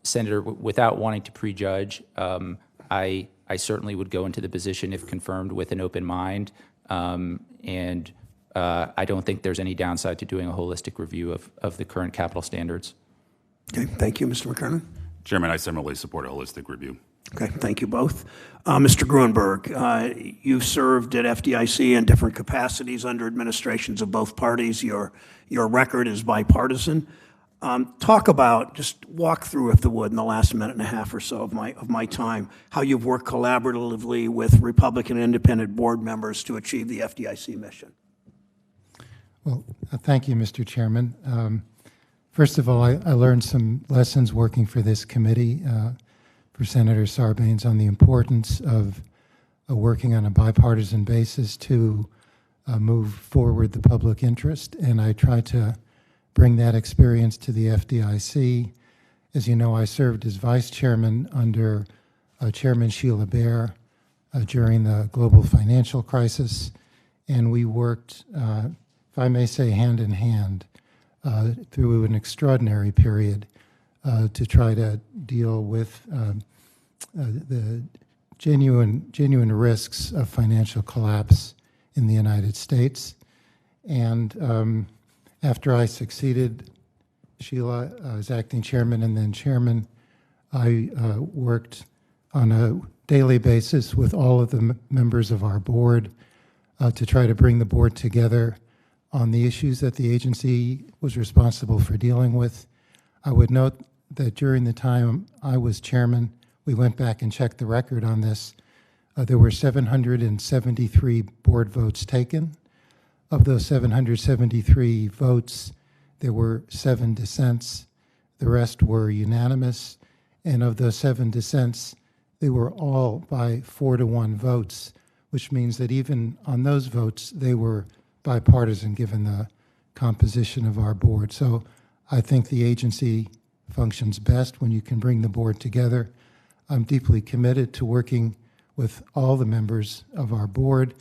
Senator, without wanting to prejudge, I certainly would go into the position, if confirmed, with an open mind. And I don't think there's any downside to doing a holistic review of the current capital standards. Okay, thank you, Mr. McKernan. Chairman, I similarly support a holistic review. Okay, thank you both. Mr. Gruenberg, you've served at FDIC in different capacities under administrations of both parties. Your record is bipartisan. Talk about, just walk through, if you would, in the last minute and a half or so of my time, how you've worked collaboratively with Republican and independent board members to achieve the FDIC mission. Well, thank you, Mr. Chairman. First of all, I learned some lessons working for this committee, for Senator Sarbanes, on the importance of working on a bipartisan basis to move forward the public interest, and I try to bring that experience to the FDIC. As you know, I served as vice chairman under Chairman Sheila Bair during the global financial crisis, and we worked, if I may say, hand in hand through an extraordinary period to try to deal with the genuine risks of financial collapse in the United States. And after I succeeded Sheila as acting chairman and then chairman, I worked on a daily basis with all of the members of our board to try to bring the board together on the issues that the agency was responsible for dealing with. I would note that during the time I was chairman, we went back and checked the record on this. There were 773 board votes taken. Of those 773 votes, there were 7 dissents. The rest were unanimous. And of those 7 dissents, they were all by 4-to-1 votes, which means that even on those votes, they were bipartisan given the composition of our board. So I think the agency functions best when you can bring the board together. I'm deeply committed to working with all the members of our board,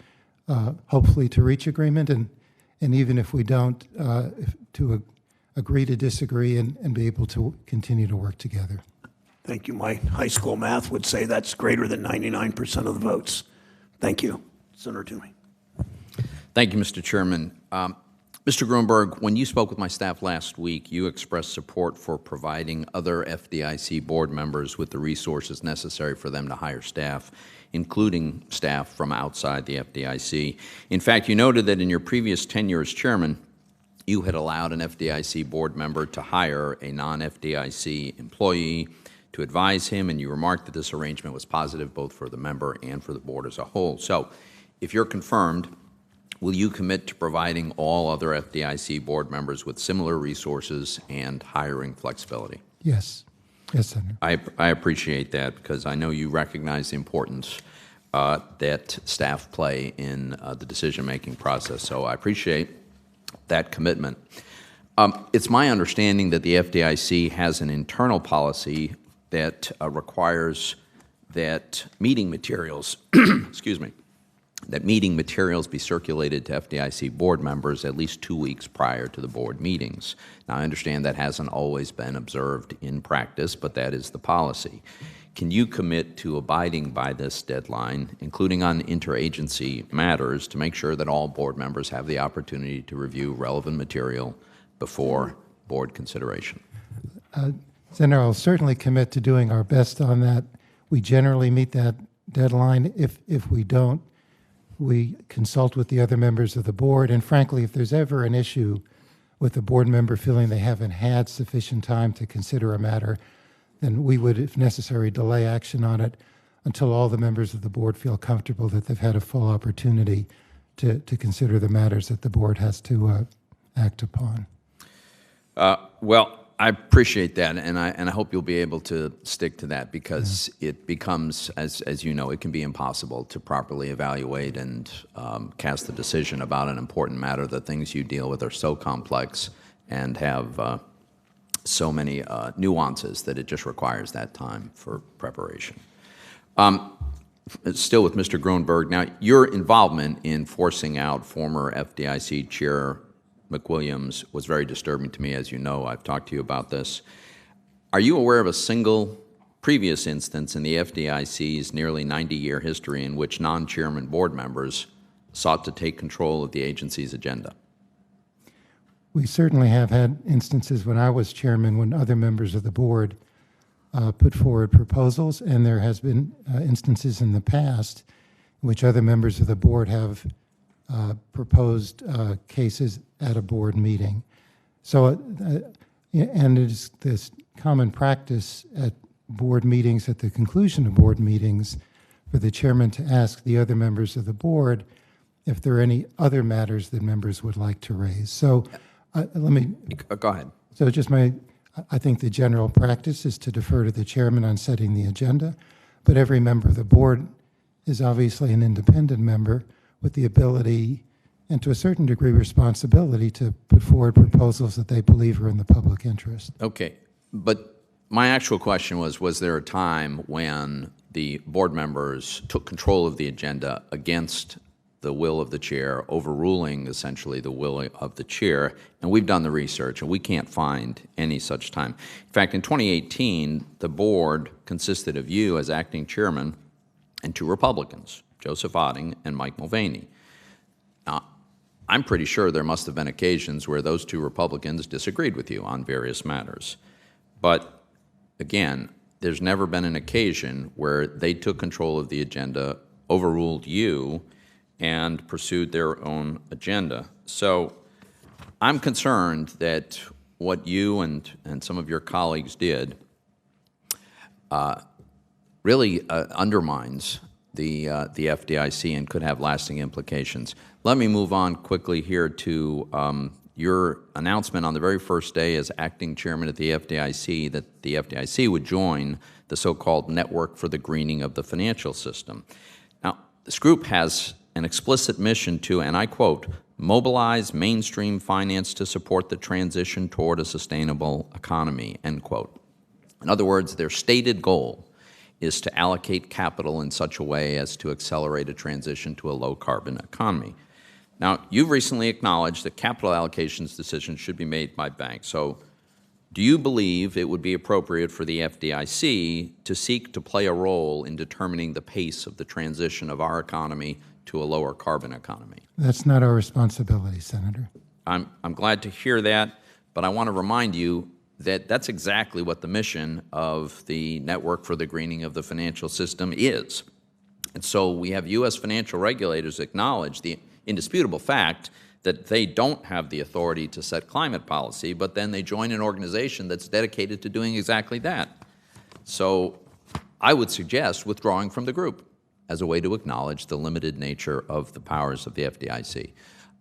hopefully to reach agreement, and even if we don't, to agree to disagree and be able to continue to work together. Thank you. My high school math would say that's greater than 99% of the votes. Thank you. Senator Toomey. Thank you, Mr. Chairman. Mr. Gruenberg, when you spoke with my staff last week, you expressed support for providing other FDIC board members with the resources necessary for them to hire staff, including staff from outside the FDIC. In fact, you noted that in your previous tenure as chairman, you had allowed an FDIC board member to hire a non-FDIC employee to advise him, and you remarked that this arrangement was positive both for the member and for the board as a whole. So, if you're confirmed, will you commit to providing all other FDIC board members with similar resources and hiring flexibility? Yes. Yes, Senator. I appreciate that because I know you recognize the importance that staff play in the decision-making process. So I appreciate that commitment. It's my understanding that the FDIC has an internal policy that requires that meeting materials, excuse me, that meeting materials be circulated to FDIC board members at least 2 weeks prior to the board meetings. Now, I understand that hasn't always been observed in practice, but that is the policy. Can you commit to abiding by this deadline, including on interagency matters, to make sure that all board members have the opportunity to review relevant material before board consideration? Senator, I'll certainly commit to doing our best on that. We generally meet that deadline. If we don't, we consult with the other members of the board, and frankly, if there's ever an issue with a board member feeling they haven't had sufficient time to consider a matter, then we would, if necessary, delay action on it until all the members of the board feel comfortable that they've had a full opportunity to consider the matters that the board has to act upon. Well, I appreciate that, and I hope you'll be able to stick to that because it becomes, as you know, it can be impossible to properly evaluate and cast a decision about an important matter. The things you deal with are so complex and have so many nuances that it just requires that time for preparation. Still with Mr. Gruenberg, now your involvement in forcing out former FDIC Chair McWilliams was very disturbing to me, as you know. I've talked to you about this. Are you aware of a single previous instance in the FDIC's nearly 90-year history in which non-chairman board members sought to take control of the agency's agenda? We certainly have had instances when I was chairman when other members of the board put forward proposals, and there has been instances in the past in which other members of the board have proposed cases at a board meeting. So, and it is this common practice at board meetings, at the conclusion of board meetings, for the chairman to ask the other members of the board if there are any other matters that members would like to raise. So let me... Go ahead. So I think the general practice is to defer to the chairman on setting the agenda, but every member of the board is obviously an independent member with the ability and to a certain degree responsibility to put forward proposals that they believe are in the public interest. Okay, but my actual question was there a time when the board members took control of the agenda against the will of the chair, overruling essentially the will of the chair? And we've done the research, and we can't find any such time. In fact, in 2018, the board consisted of you as acting chairman and 2 Republicans, Joseph Otting and Mike Mulvaney. Now, I'm pretty sure there must have been occasions where those 2 Republicans disagreed with you on various matters. But again, there's never been an occasion where they took control of the agenda, overruled you, and pursued their own agenda. So I'm concerned that what you and some of your colleagues did really undermines the FDIC and could have lasting implications. Let me move on quickly here to your announcement on the very first day as acting chairman at the FDIC that the FDIC would join the so-called Network for the Greening of the Financial System. Now, this group has an explicit mission to, and I quote, mobilize mainstream finance to support the transition toward a sustainable economy, end quote. In other words, their stated goal is to allocate capital in such a way as to accelerate a transition to a low-carbon economy. Now, you've recently acknowledged that capital allocations decisions should be made by banks. So do you believe it would be appropriate for the FDIC to seek to play a role in determining the pace of the transition of our economy to a lower carbon economy? That's not our responsibility, Senator. I'm glad to hear that, but I want to remind you that that's exactly what the mission of the Network for the Greening of the Financial System is. And so we have U.S. financial regulators acknowledge the indisputable fact that they don't have the authority to set climate policy, but then they join an organization that's dedicated to doing exactly that. So I would suggest withdrawing from the group as a way to acknowledge the limited nature of the powers of the FDIC.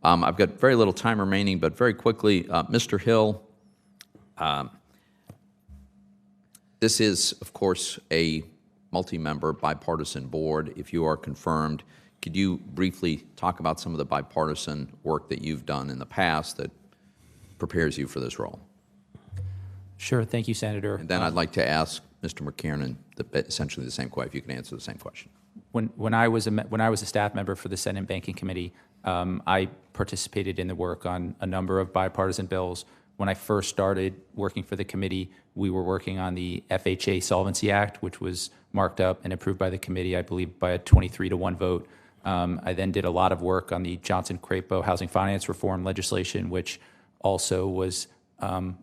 I've got very little time remaining, but very quickly, Mr. Hill, this is, of course, a multi-member bipartisan board. If you are confirmed, could you briefly talk about some of the bipartisan work that you've done in the past that prepares you for this role? Sure. Thank you, Senator. And then I'd like to ask Mr. McKernan essentially the same question, if you can answer the same question. When I was a staff member for the Senate Banking Committee, I participated in the work on a number of bipartisan bills. When I first started working for the committee, we were working on the FHA Solvency Act, which was marked up and approved by the committee, I believe, by a 23-to-1 vote. I then did a lot of work on the Johnson-Crapo housing finance reform legislation, which also was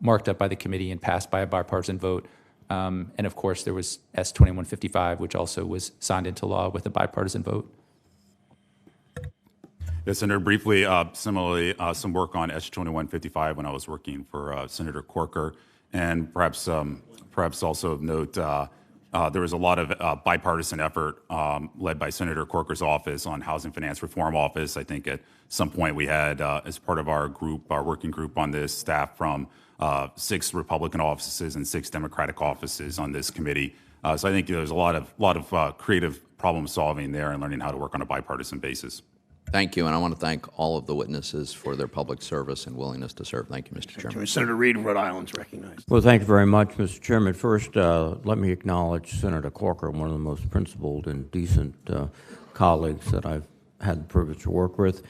marked up by the committee and passed by a bipartisan vote. And of course, there was S-2155, which also was signed into law with a bipartisan vote. Yes, Senator, briefly, similarly, some work on S-2155 when I was working for Senator Corker. And perhaps also note there was a lot of bipartisan effort led by Senator Corker's office on Housing Finance Reform Office. I think at some point we had, as part of our group, our working group on this, staff from 6 Republican offices and 6 Democratic offices on this committee. So I think there's a lot of creative problem solving there and learning how to work on a bipartisan basis. Thank you, and I want to thank all of the witnesses for their public service and willingness to serve. Thank you, Mr. Chairman. Senator Reid of Rhode Island is recognized. Well, thank you very much, Mr. Chairman. First, let me acknowledge Senator Corker, one of the most principled and decent colleagues that I've had the privilege to work with.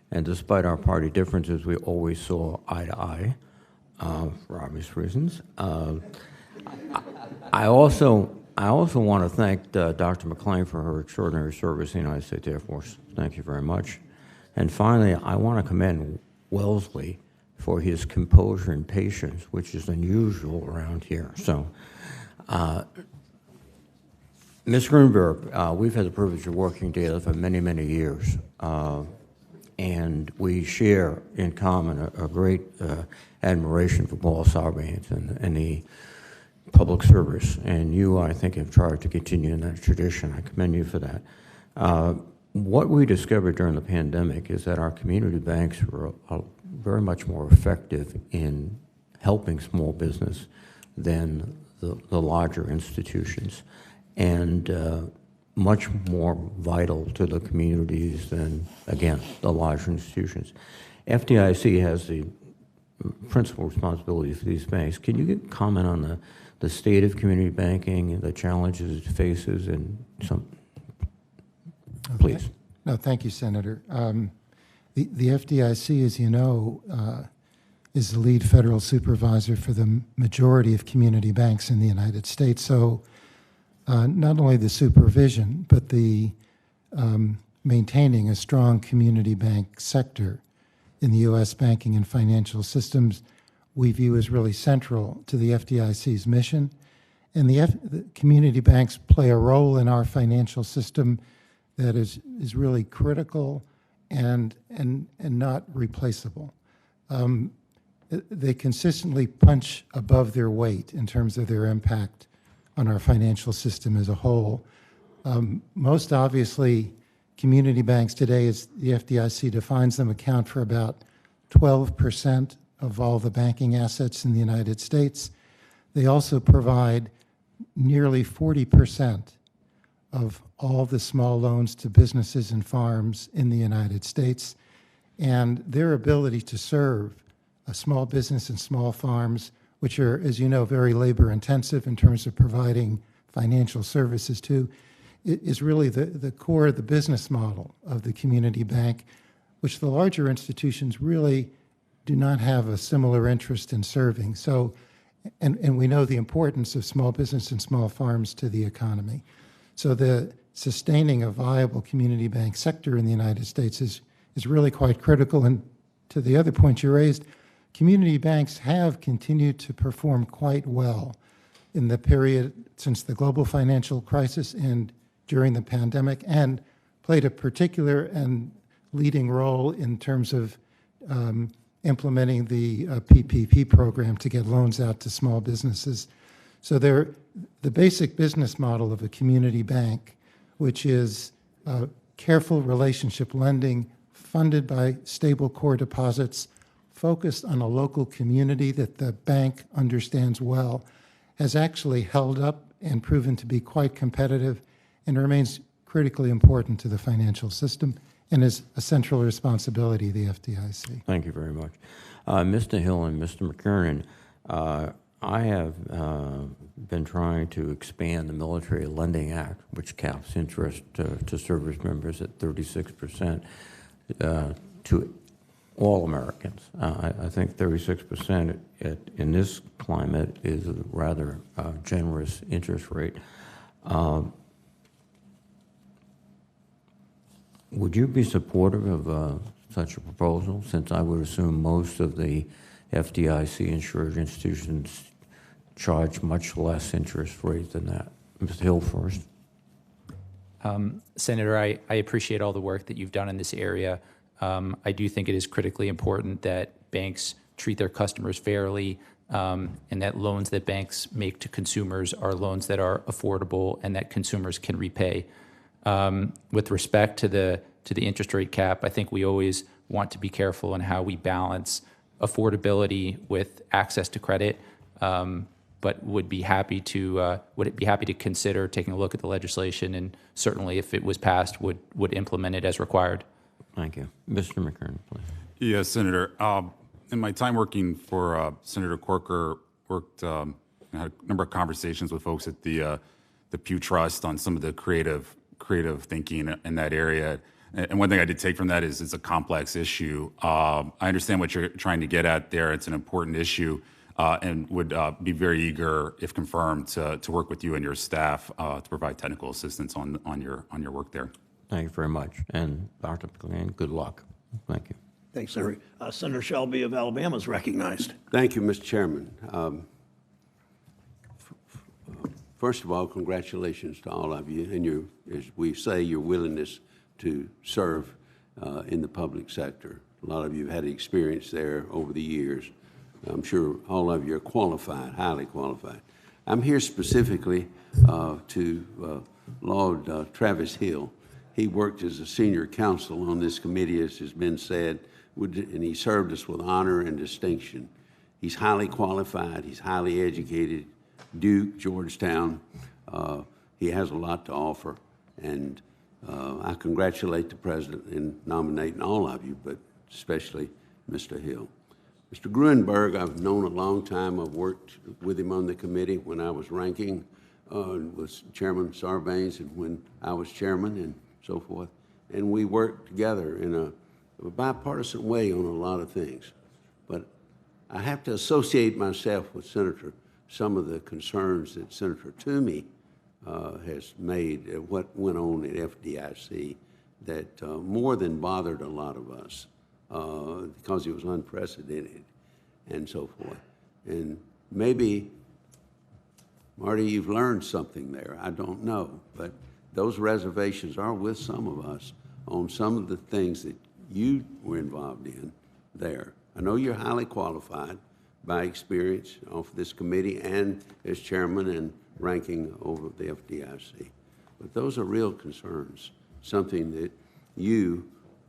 And despite our party differences, we always saw eye to eye for obvious reasons. I also want to thank Dr. McLean for her extraordinary service in the United States Air Force. Thank you very much. And finally, I want to commend Wellesley for his composure and patience, which is unusual around here. So, Ms. Gruenberg, we've had the privilege of working together for many, many years. And we share in common a great admiration for Paul Sarbanes and the public service, and you, I think, have tried to continue in that tradition. I commend you for that. What we discovered during the pandemic is that our community banks were very much more effective in helping small business than the larger institutions, and much more vital to the communities than, again, the larger institutions. FDIC has the principal responsibility for these banks. Can you comment on the state of community banking and the challenges it faces, and some, please. No, thank you, Senator. The FDIC, as you know, is the lead federal supervisor for the majority of community banks in the United States. So not only the supervision, but the maintaining a strong community bank sector in the U.S. banking and financial systems we view as really central to the FDIC's mission. And the community banks play a role in our financial system that is really critical and not replaceable. they consistently punch above their weight in terms of their impact on our financial system as a whole. Most obviously, community banks today, as the FDIC defines them, account for about 12% of all the banking assets in the United States. They also provide nearly 40% of all the small loans to businesses and farms in the United States. And their ability to serve a small business and small farms, which are, as you know, very labor intensive in terms of providing financial services to, is really the core of the business model of the community bank, which the larger institutions really do not have a similar interest in serving. So, and we know the importance of small business and small farms to the economy. So the sustaining a viable community bank sector in the United States is really quite critical. And to the other point you raised, community banks have continued to perform quite well in the period since the global financial crisis and during the pandemic, and played a particular and leading role in terms of implementing the PPP program to get loans out to small businesses. So the basic business model of a community bank, which is careful relationship lending funded by stable core deposits, focused on a local community that the bank understands well, has actually held up and proven to be quite competitive and remains critically important to the financial system and is a central responsibility of the FDIC. Thank you very much. Mr. Hill and Mr. McKernan, I have been trying to expand the Military Lending Act, which caps interest to service members at 36% to all Americans. I think 36% in this climate is a rather generous interest rate. Would you be supportive of such a proposal, since I would assume most of the FDIC-insured institutions charge much less interest rate than that? Mr. Hill first. Senator, I appreciate all the work that you've done in this area. I do think it is critically important that banks treat their customers fairly, and that loans that banks make to consumers are loans that are affordable and that consumers can repay. With respect to the interest rate cap, I think we always want to be careful in how we balance affordability with access to credit. But would be happy to consider taking a look at the legislation, and certainly, if it was passed, would implement it as required. Thank you, Mr. McKernan, please. Yes, Senator. In my time working for Senator Corker, had a number of conversations with folks at the Pew Trust on some of the creative thinking in that area. And one thing I did take from that is it's a complex issue. I understand what you're trying to get at there. It's an important issue, and would be very eager, if confirmed, to work with you and your staff to provide technical assistance on your work there. Thank you very much. And Dr. McLean, good luck. Thank you. Thanks, Senator. Senator Shelby of Alabama is recognized. Thank you, Mr. Chairman. First of all, congratulations to all of you and as we say, your willingness to serve in the public sector. A lot of you have had experience there over the years. I'm sure all of you are qualified, highly qualified. I'm here specifically to laud Travis Hill. He worked as a senior counsel on this committee, as has been said, and he served us with honor and distinction. He's highly qualified, he's highly educated, Duke, Georgetown. He has a lot to offer, and I congratulate the President in nominating all of you, but especially Mr. Hill. Mr. Gruenberg, I've known a long time. I've worked with him on the committee when I was ranking with Chairman Sarbanes and when I was chairman and so forth. And we worked together in a bipartisan way on a lot of things. But I have to associate myself with some of the concerns that Senator Toomey has made at what went on at FDIC that more than bothered a lot of us because it was unprecedented and so forth. And maybe, Marty, you've learned something there. I don't know. But those reservations are with some of us on some of the things that you were involved in there. I know you're highly qualified by experience off this committee and as chairman and ranking over the FDIC. But those are real concerns, something that you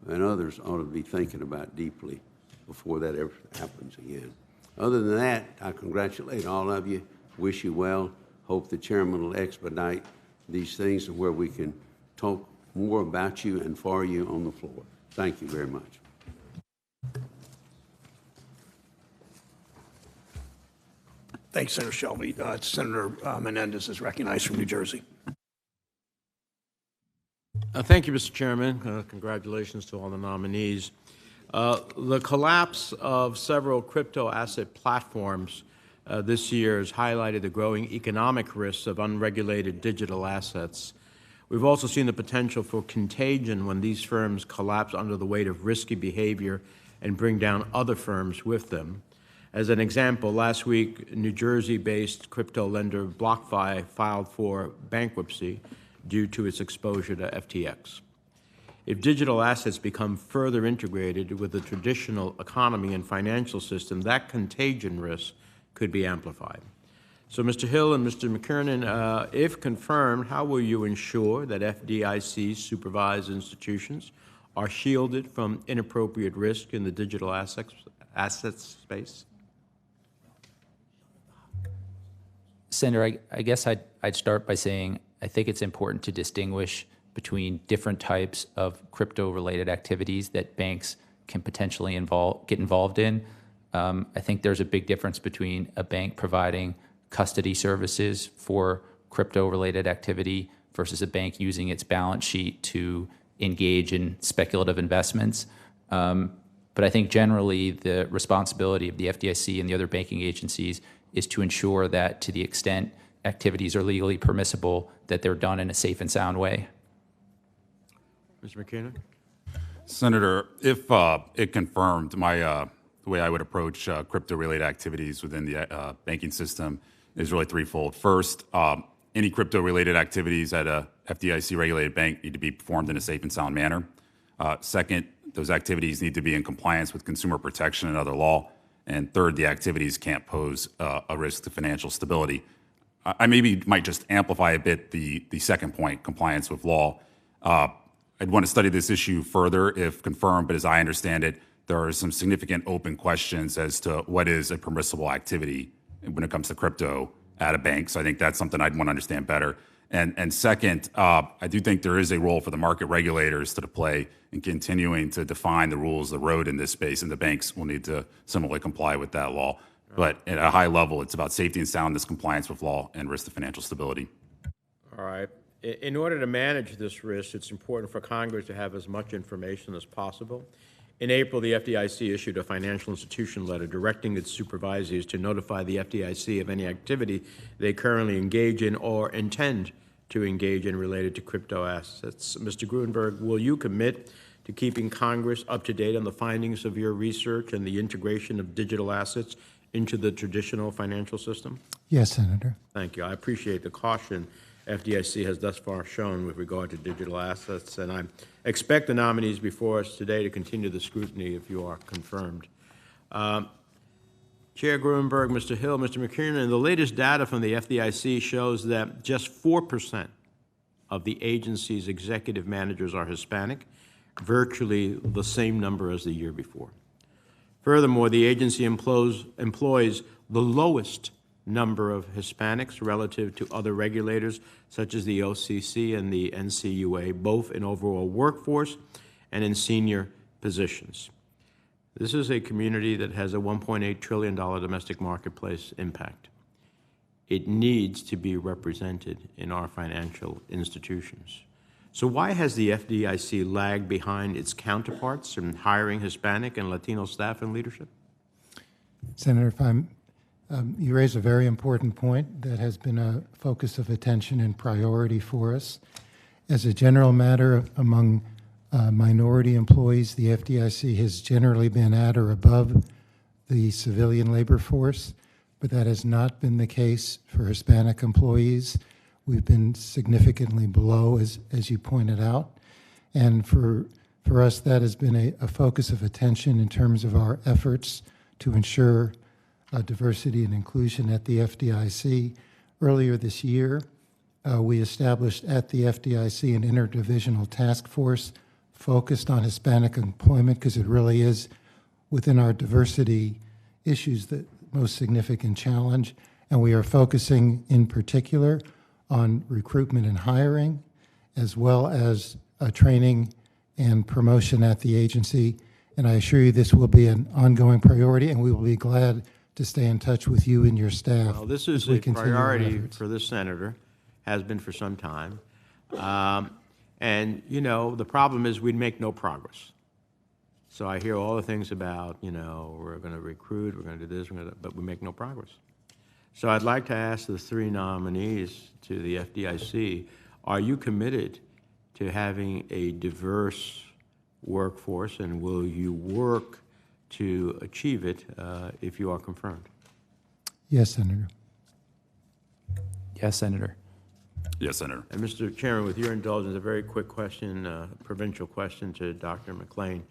and others ought to be thinking about deeply before that ever happens again. Other than that, I congratulate all of you, wish you well, hope the chairman will expedite these things to where we can talk more about you and for you on the floor. Thank you very much. Thanks, Senator Shelby. Senator Menendez is recognized from New Jersey. Thank you, Mr. Chairman. Congratulations to all the nominees. The collapse of several crypto asset platforms this year has highlighted the growing economic risks of unregulated digital assets. We've also seen the potential for contagion when these firms collapse under the weight of risky behavior and bring down other firms with them. As an example, last week, New Jersey-based crypto lender BlockFi filed for bankruptcy due to its exposure to FTX. If digital assets become further integrated with the traditional economy and financial system, that contagion risk could be amplified. So, Mr. Hill and Mr. McKernan, if confirmed, how will you ensure that FDIC-supervised institutions are shielded from inappropriate risk in the digital assets space? Senator, I guess I'd start by saying I think it's important to distinguish between different types of crypto-related activities that banks can potentially get involved in. I think there's a big difference between a bank providing custody services for crypto-related activity versus a bank using its balance sheet to engage in speculative investments. But I think generally the responsibility of the FDIC and the other banking agencies is to ensure that to the extent activities are legally permissible, that they're done in a safe and sound way. Mr. McKernan? Senator, if it confirmed, the way I would approach crypto-related activities within the banking system is really threefold. First, any crypto-related activities at a FDIC-regulated bank need to be performed in a safe and sound manner. Second, those activities need to be in compliance with consumer protection and other law. And third, the activities can't pose a risk to financial stability. I maybe might just amplify a bit the second point, compliance with law. I'd want to study this issue further if confirmed, but as I understand it, there are some significant open questions as to what is a permissible activity when it comes to crypto at a bank. So I think that's something I'd want to understand better. And second, I do think there is a role for the market regulators to play in continuing to define the rules of the road in this space, and the banks will need to similarly comply with that law. But at a high level, it's about safety and soundness, compliance with law, and risk to financial stability. All right. In order to manage this risk, it's important for Congress to have as much information as possible. In April, the FDIC issued a financial institution letter directing its supervisors to notify the FDIC of any activity they currently engage in or intend to engage in related to crypto assets. Mr. Gruenberg, will you commit to keeping Congress up to date on the findings of your research and the integration of digital assets into the traditional financial system? Yes, Senator. Thank you. I appreciate the caution FDIC has thus far shown with regard to digital assets, and I expect the nominees before us today to continue the scrutiny if you are confirmed. Chair Gruenberg, Mr. Hill, Mr. McKernan, the latest data from the FDIC shows that just 4% of the agency's executive managers are Hispanic, virtually the same number as the year before. Furthermore, the agency employs the lowest number of Hispanics relative to other regulators, such as the OCC and the NCUA, both in overall workforce and in senior positions. This is a community that has a $1.8 trillion domestic marketplace impact. It needs to be represented in our financial institutions. So why has the FDIC lagged behind its counterparts in hiring Hispanic and Latino staff and leadership? Senator, if you raise a very important point that has been a focus of attention and priority for us. As a general matter, among minority employees, the FDIC has generally been at or above the civilian labor force, but that has not been the case for Hispanic employees. We've been significantly below, as you pointed out. And for For us, that has been a focus of attention in terms of our efforts to ensure diversity and inclusion at the FDIC. Earlier this year, we established at the FDIC an interdivisional task force focused on Hispanic employment because it really is within our diversity issues the most significant challenge. And we are focusing in particular on recruitment and hiring, as well as training and promotion at the agency. And I assure you this will be an ongoing priority, and we will be glad to stay in touch with you and your staff. Well, this as is we a continue our priority efforts. for this senator, has been for some time. And, you know, the problem is we'd make no progress. So I hear all the things about, you know, we're going to recruit, we're going to do this, but we make no progress. So I'd like to ask the three nominees to the FDIC, are you committed to having a diverse workforce, and will you work to achieve it if you are confirmed? Yes, Senator. Yes, Senator. Yes, Senator. And Mr. Chairman, with your indulgence, a very quick question, provincial question to Dr. McLean.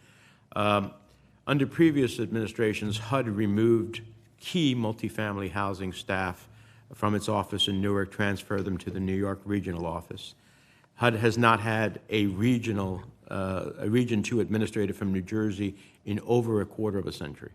Under previous administrations, HUD removed key multifamily housing staff from its office in Newark, transferred them to the New York regional office. HUD has not had a Region 2 administrator from New Jersey in over a quarter of a century.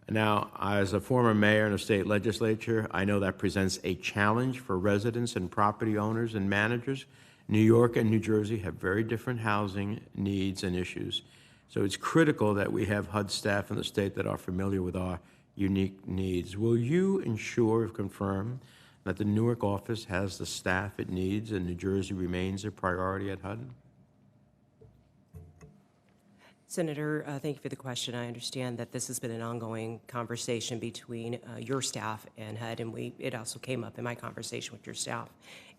Now, as a former mayor in a state legislature, I know that presents a challenge for residents and property owners and managers. New York and New Jersey have very different housing needs and issues. So it's critical that we have HUD staff in the state that are familiar with our unique needs. Will you ensure, if confirmed, that the Newark office has the staff it needs and New Jersey remains a priority at HUD? Senator, thank you for the question. I understand that this has been an ongoing conversation between your staff and HUD, and it also came up in my conversation with your staff.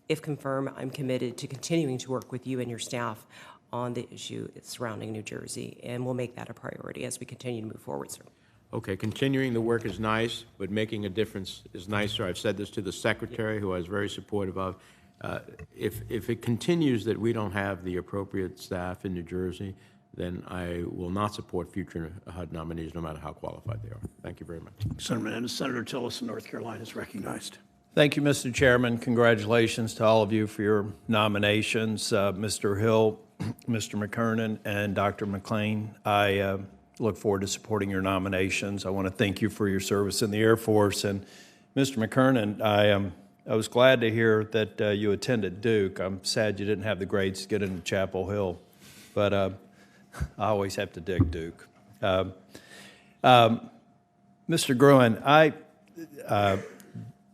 If confirmed, I'm committed to continuing to work with you and your staff on the issue surrounding New Jersey, and we'll make that a priority as we continue to move forward, sir. Okay, continuing the work is nice, but making a difference is nicer. I've said this to the secretary, who I was very supportive of. If it continues that we don't have the appropriate staff in New Jersey, then I will not support future HUD nominees, no matter how qualified they are. Thank you very much. Senator Tillis of North Carolina is recognized. Thank you, Mr. Chairman. Congratulations to all of you for your nominations. Mr. Hill, Mr. McKernan, and Dr. McLean. I look forward to supporting your nominations. I want to thank you for your service in the Air Force. And Mr. McKernan, I was glad to hear that you attended Duke. I'm sad you didn't have the grades to get into Chapel Hill, but I always have to dig Duke. Mr. Gruen, I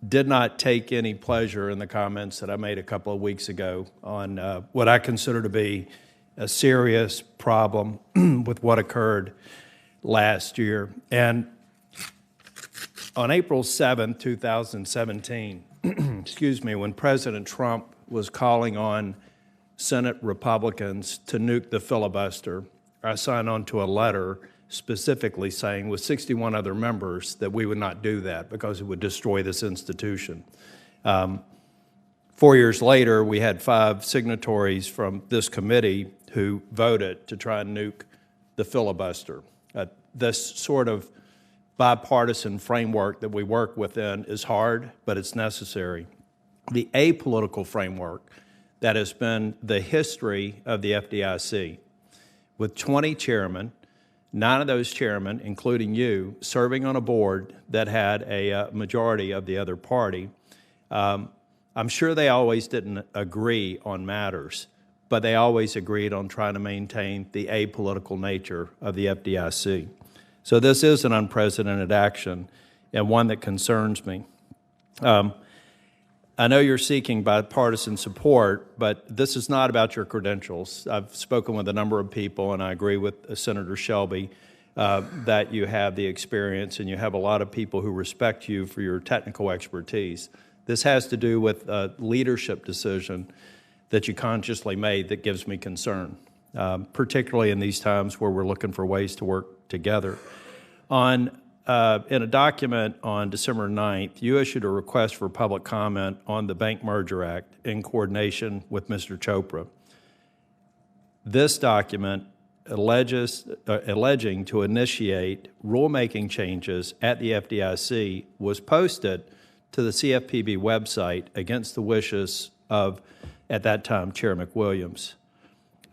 did not take any pleasure in the comments that I made a couple of weeks ago on what I consider to be a serious problem with what occurred last year. And on April 7, 2017, excuse me, when President Trump was calling on Senate Republicans to nuke the filibuster, I signed on to a letter specifically saying with 61 other members that we would not do that because it would destroy this institution. 4 years later, we had 5 signatories from this committee who voted to try and nuke the filibuster. This sort of bipartisan framework that we work within is hard, but it's necessary. The apolitical framework that has been the history of the FDIC, with 20 chairmen, 9 of those chairmen, including you, serving on a board that had a majority of the other party. I'm sure they always didn't agree on matters, but they always agreed on trying to maintain the apolitical nature of the FDIC. So this is an unprecedented action and one that concerns me. I know you're seeking bipartisan support, but this is not about your credentials. I've spoken with a number of people, and I agree with Senator Shelby that you have the experience and you have a lot of people who respect you for your technical expertise. This has to do with a leadership decision that you consciously made that gives me concern, particularly in these times where we're looking for ways to work together. In a document on December 9th, you issued a request for public comment on the Bank Merger Act in coordination with Mr. Chopra. This document alleging to initiate rulemaking changes at the FDIC was posted to the CFPB website against the wishes of, at that time, Chair McWilliams.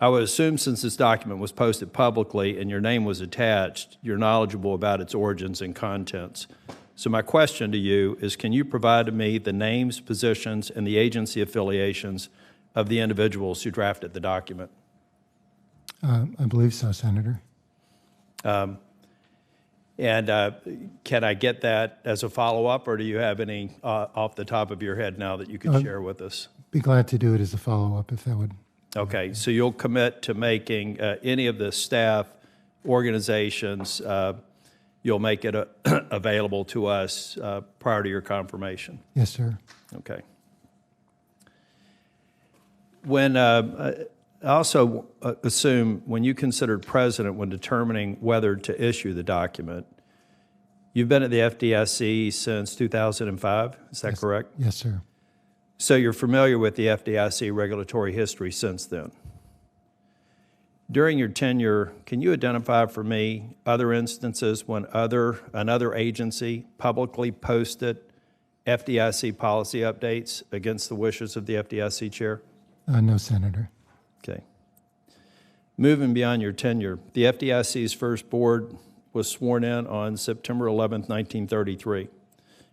I would assume since this document was posted publicly and your name was attached, you're knowledgeable about its origins and contents. So my question to you is, can you provide to me the names, positions, and the agency affiliations of the individuals who drafted the document? I believe so, Senator. And can I get that as a follow-up, or do you have any off the top of your head now that you could share with us? Be glad to do it as a follow-up if that would. Okay, so you'll commit to making any of the staff organizations, you'll make it available to us prior to your confirmation? Yes, sir. Okay. When I also assume when you considered president when determining whether to issue the document, you've been at the FDIC since 2005, is that correct? Yes, sir. So you're familiar with the FDIC regulatory history since then. During your tenure, can you identify for me other instances when another agency publicly posted FDIC policy updates against the wishes of the FDIC chair? No, Senator. Okay. Moving beyond your tenure, the FDIC's first board was sworn in on September 11th, 1933.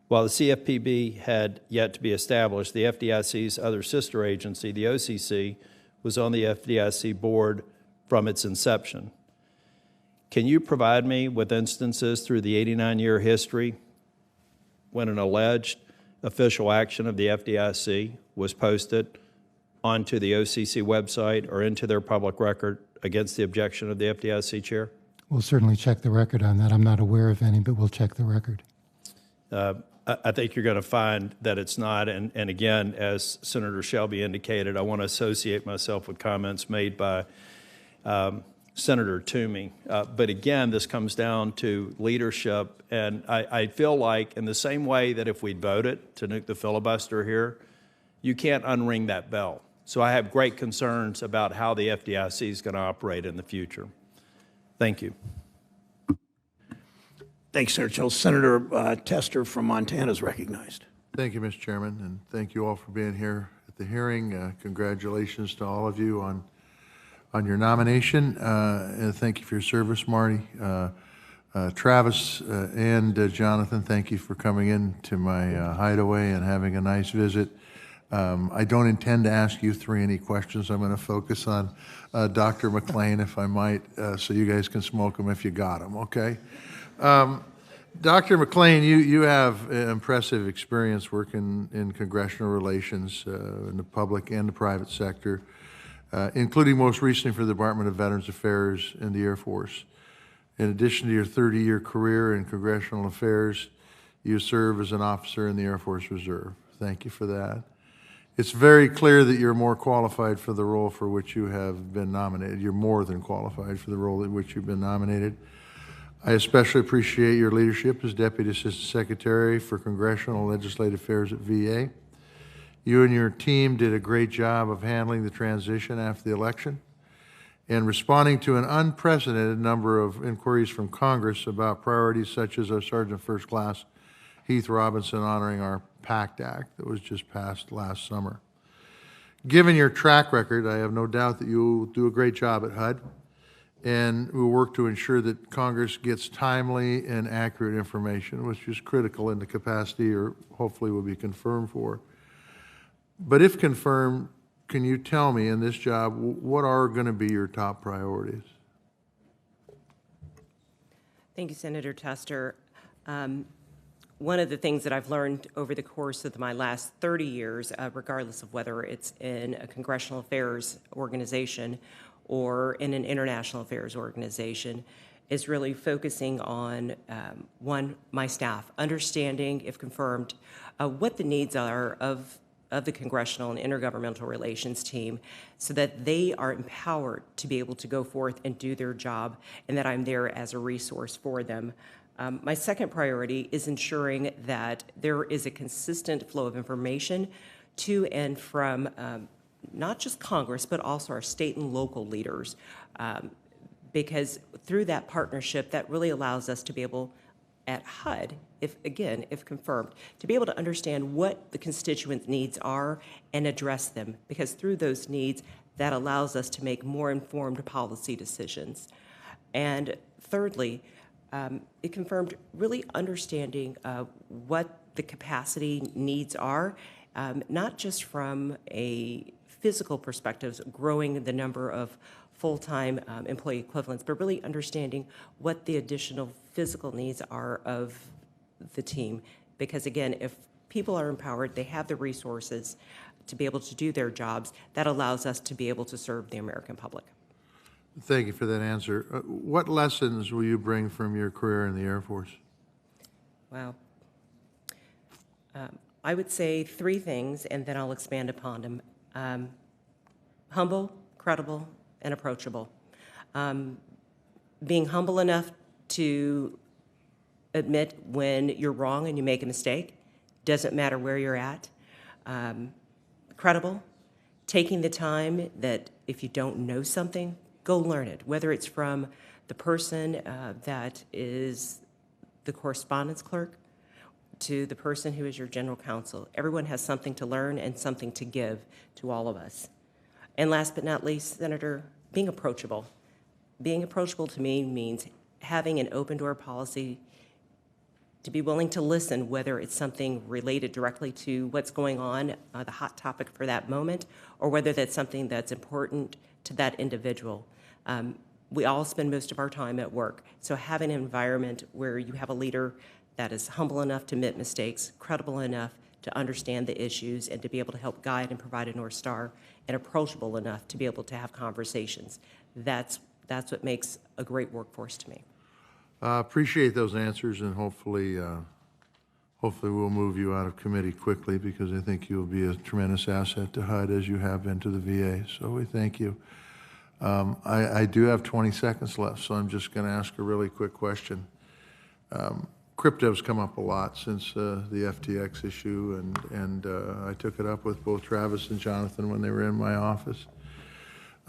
While the CFPB had yet to be established, the FDIC's other sister agency, the OCC, was on the FDIC board from its inception. Can you provide me with instances through the 89-year history when an alleged official action of the FDIC was posted onto the OCC website or into their public record against the objection of the FDIC chair? We'll certainly check the record on that. I'm not aware of any, but we'll check the record. I think you're going to find that it's not, and again, as Senator Shelby indicated, I want to associate myself with comments made by Senator Toomey. But again, this comes down to leadership, and I feel like in the same way that if we'd voted to nuke the filibuster here, you can't unring that bell. So I have great concerns about how the FDIC is going to operate in the future. Thank you. Thanks, Senator Schultz. Senator Tester from Montana is recognized. Thank you, Mr. Chairman, and thank you all for being here at the hearing. Congratulations to all of you on your nomination, and thank you for your service, Marty. Travis and Jonathan, thank you for coming in to my hideaway and having a nice visit. I don't intend to ask you three any questions. I'm going to focus on Dr. McLean, if I might, so you guys can smoke them if you got them, okay? Dr. McLean, you have impressive experience working in congressional relations in the public and the private sector, including most recently for the Department of Veterans Affairs and the Air Force. In addition to your 30-year career in congressional affairs, you serve as an officer in the Air Force Reserve. Thank you for that. It's very clear that you're more qualified for the role for which you have been nominated. You're more than qualified for the role in which you've been nominated. I especially appreciate your leadership as Deputy Assistant Secretary for Congressional and Legislative Affairs at VA. You and your team did a great job of handling the transition after the election and responding to an unprecedented number of inquiries from Congress about priorities such as our Sergeant First Class Heath Robinson honoring our PACT Act that was just passed last summer. Given your track record, I have no doubt that you will do a great job at HUD, and we will work to ensure that Congress gets timely and accurate information, which is critical in the capacity or hopefully will be confirmed for. But if confirmed, can you tell me in this job, what are going to be your top priorities? Thank you, Senator Tester. One of the things that I've learned over the course of my last 30 years, regardless of whether it's in a congressional affairs organization or in an international affairs organization, is really focusing on, one, my staff, understanding, if confirmed, what the needs are of the congressional and intergovernmental relations team so that they are empowered to be able to go forth and do their job and that I'm there as a resource for them. My second priority is ensuring that there is a consistent flow of information to and from not just Congress, but also our state and local leaders. Because through that partnership, that really allows us to be able, at HUD, if confirmed, to be able to understand what the constituent needs are and address them. Because through those needs, that allows us to make more informed policy decisions. And thirdly, it confirmed really understanding what the capacity needs are, not just from a physical perspective, growing the number of full-time employee equivalents, but really understanding what the additional physical needs are of the team. Because again, if people are empowered, they have the resources to be able to do their jobs, that allows us to be able to serve the American public. Thank you for that answer. What lessons will you bring from your career in the Air Force? Wow. I would say three things, and then I'll expand upon them. Humble, credible, and approachable. Being humble enough to admit when you're wrong and you make a mistake, doesn't matter where you're at. Credible, taking the time that if you don't know something, go learn it, whether it's from the person that is the correspondence clerk to the person who is your general counsel. Everyone has something to learn and something to give to all of us. And last but not least, Senator, being approachable. Being approachable to me means having an open door policy, to be willing to listen, whether it's something related directly to what's going on, the hot topic for that moment, or whether that's something that's important to that individual. We all spend most of our time at work, so having an environment where you have a leader that is humble enough to admit mistakes, credible enough to understand the issues, and to be able to help guide and provide a North Star, and approachable enough to be able to have conversations. That's what makes a great workforce to me. Appreciate those answers, and hopefully we'll move you out of committee quickly, because I think you'll be a tremendous asset to HUD as you have been to the VA. So we thank you. I do have 20 seconds left, so I'm just going to ask a really quick question. Crypto's come up a lot since the FTX issue, and I took it up with both Travis and Jonathan when they were in my office.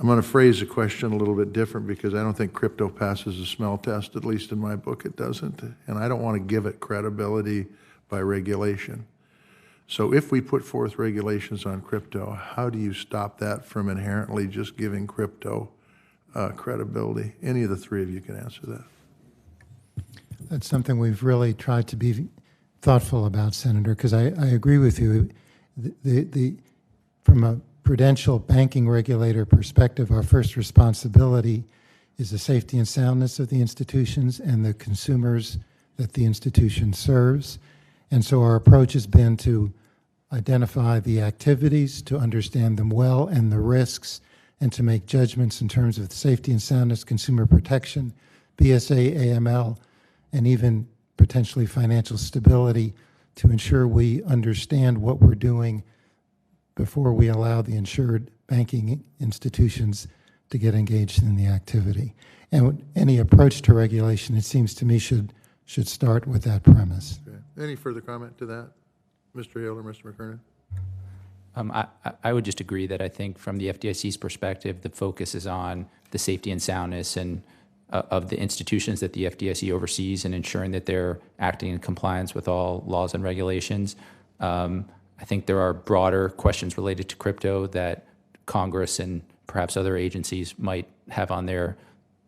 I'm going to phrase the question a little bit different, because I don't think crypto passes a smell test, at least in my book it doesn't, and I don't want to give it credibility by regulation. So if we put forth regulations on crypto, how do you stop that from inherently just giving crypto credibility? Any of the three of you can answer that. That's something we've really tried to be thoughtful about, Senator, because I agree with you. From a prudential banking regulator perspective, our first responsibility is the safety and soundness of the institutions and the consumers that the institution serves. And so our approach has been to identify the activities, to understand them well, and the risks, and to make judgments in terms of safety and soundness, consumer protection, BSA, AML, and even potentially financial stability, to ensure we understand what we're doing before we allow the insured banking institutions to get engaged in the activity. And any approach to regulation, it seems to me, should start with that premise. Okay. Any further comment to that, Mr. Hill or Mr. McKernan? I would just agree that I think from the FDIC's perspective, the focus is on the safety and soundness and of the institutions that the FDIC oversees, and ensuring that they're acting in compliance with all laws and regulations. I think there are broader questions related to crypto that Congress and perhaps other agencies might have on their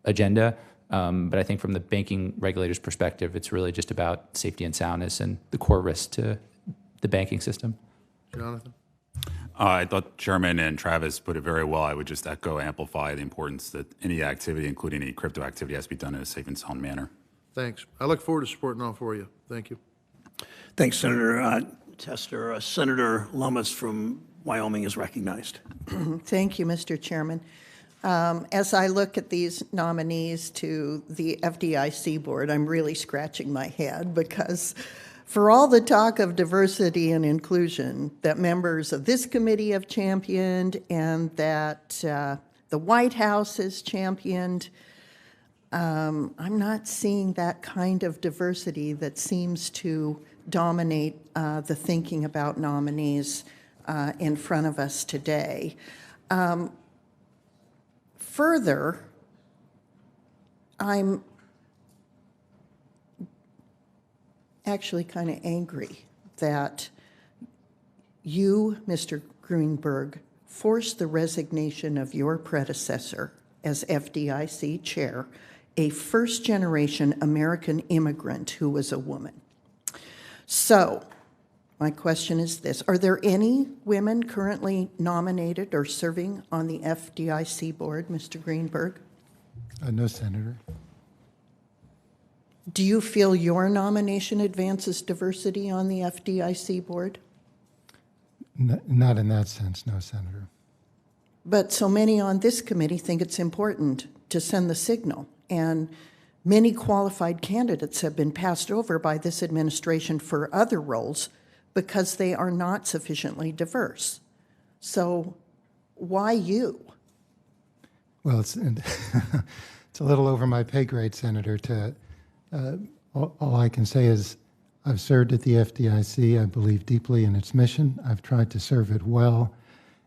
agenda. But I think from the banking regulator's perspective, it's really just about safety and soundness and the core risks to the banking system. Jonathan? I thought Chairman and Travis put it very well. I would just echo, amplify the importance that any activity, including any crypto activity, has to be done in a safe and sound manner. Thanks. I look forward to supporting all four of you. Thank you. Thanks, Senator Tester. Senator Lummis from Wyoming is recognized. Thank you, Mr. Chairman. As I look at these nominees to the FDIC board, I'm really scratching my head, because for all the talk of diversity and inclusion that members of this committee have championed and that the White House has championed, I'm not seeing that kind of diversity that seems to dominate the thinking about nominees in front of us today. Further, I'm actually kind of angry that you, Mr. Gruenberg, forced the resignation of your predecessor as FDIC chair, a first-generation American immigrant who was a woman. So, my question is this: are there any women currently nominated or serving on the FDIC board, Mr. Gruenberg? No, Senator. Do you feel your nomination advances diversity on the FDIC board? Not in that sense, no, Senator. But so many on this committee think it's important to send the signal, and many qualified candidates have been passed over by this administration for other roles because they are not sufficiently diverse. So why you? Well, it's it's a little over my pay grade, Senator. All I can say is I've served at the FDIC. I believe deeply in its mission. I've tried to serve it well,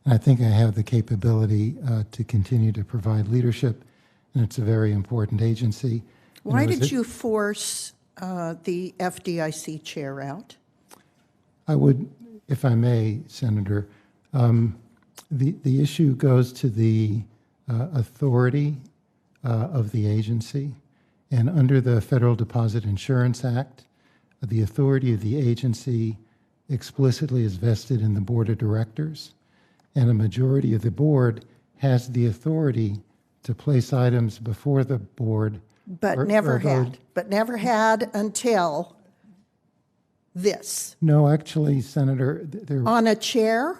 and I think I have the capability to continue to provide leadership, and it's a very important agency. Why did you force the FDIC chair out? I would, if I may, Senator, the issue goes to the authority of the agency. And under the Federal Deposit Insurance Act, the authority of the agency explicitly is vested in the board of directors. And a majority of the board has the authority to place items before the board. But never had until this. No, actually, Senator, On a chair,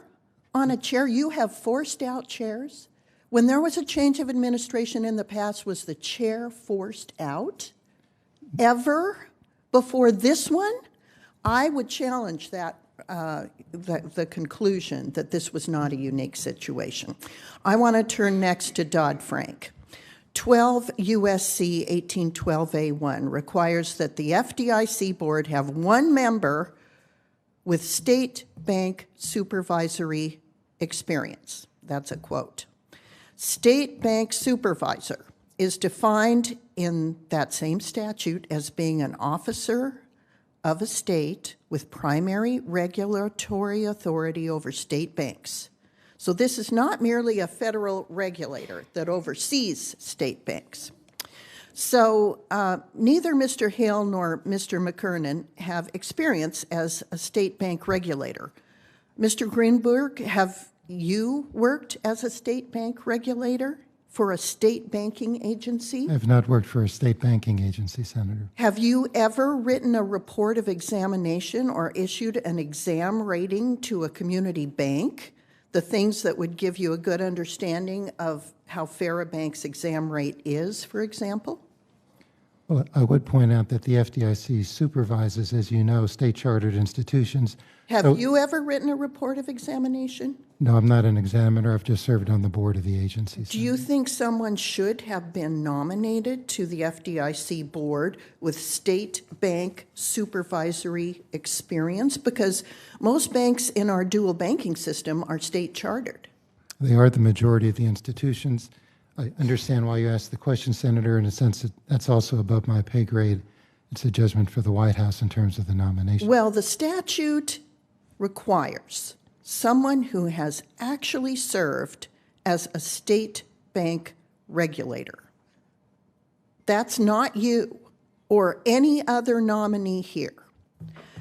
you have forced out chairs. When there was a change of administration in the past, was the chair forced out ever before this one? I would challenge that, the conclusion that this was not a unique situation. I want to turn next to Dodd-Frank. 12 U.S.C. 1812A1 requires that the FDIC board have one member with state bank supervisory experience. That's a quote. State bank supervisor is defined in that same statute as being an officer of a state with primary regulatory authority over state banks. So this is not merely a federal regulator that oversees state banks. So neither Mr. Hale nor Mr. McKernan have experience as a state bank regulator. Mr. Gruenberg, have you worked as a state bank regulator for a state banking agency? I have not worked for a state banking agency, Senator. Have you ever written a report of examination or issued an exam rating to a community bank? The things that would give you a good understanding of how fair a bank's exam rate is, for example? Well, I would point out that the FDIC supervises, as you know, state-chartered institutions. Have you ever written a report of examination? No, I'm not an examiner. I've just served on the board of the agency. Do you think someone should have been nominated to the FDIC board with state bank supervisory experience? Because most banks in our dual banking system are state-chartered. They are the majority of the institutions. I understand why you asked the question, Senator, in a sense that that's also above my pay grade. It's a judgment for the White House in terms of the nomination. Well, the statute requires someone who has actually served as a state bank regulator. That's not you or any other nominee here.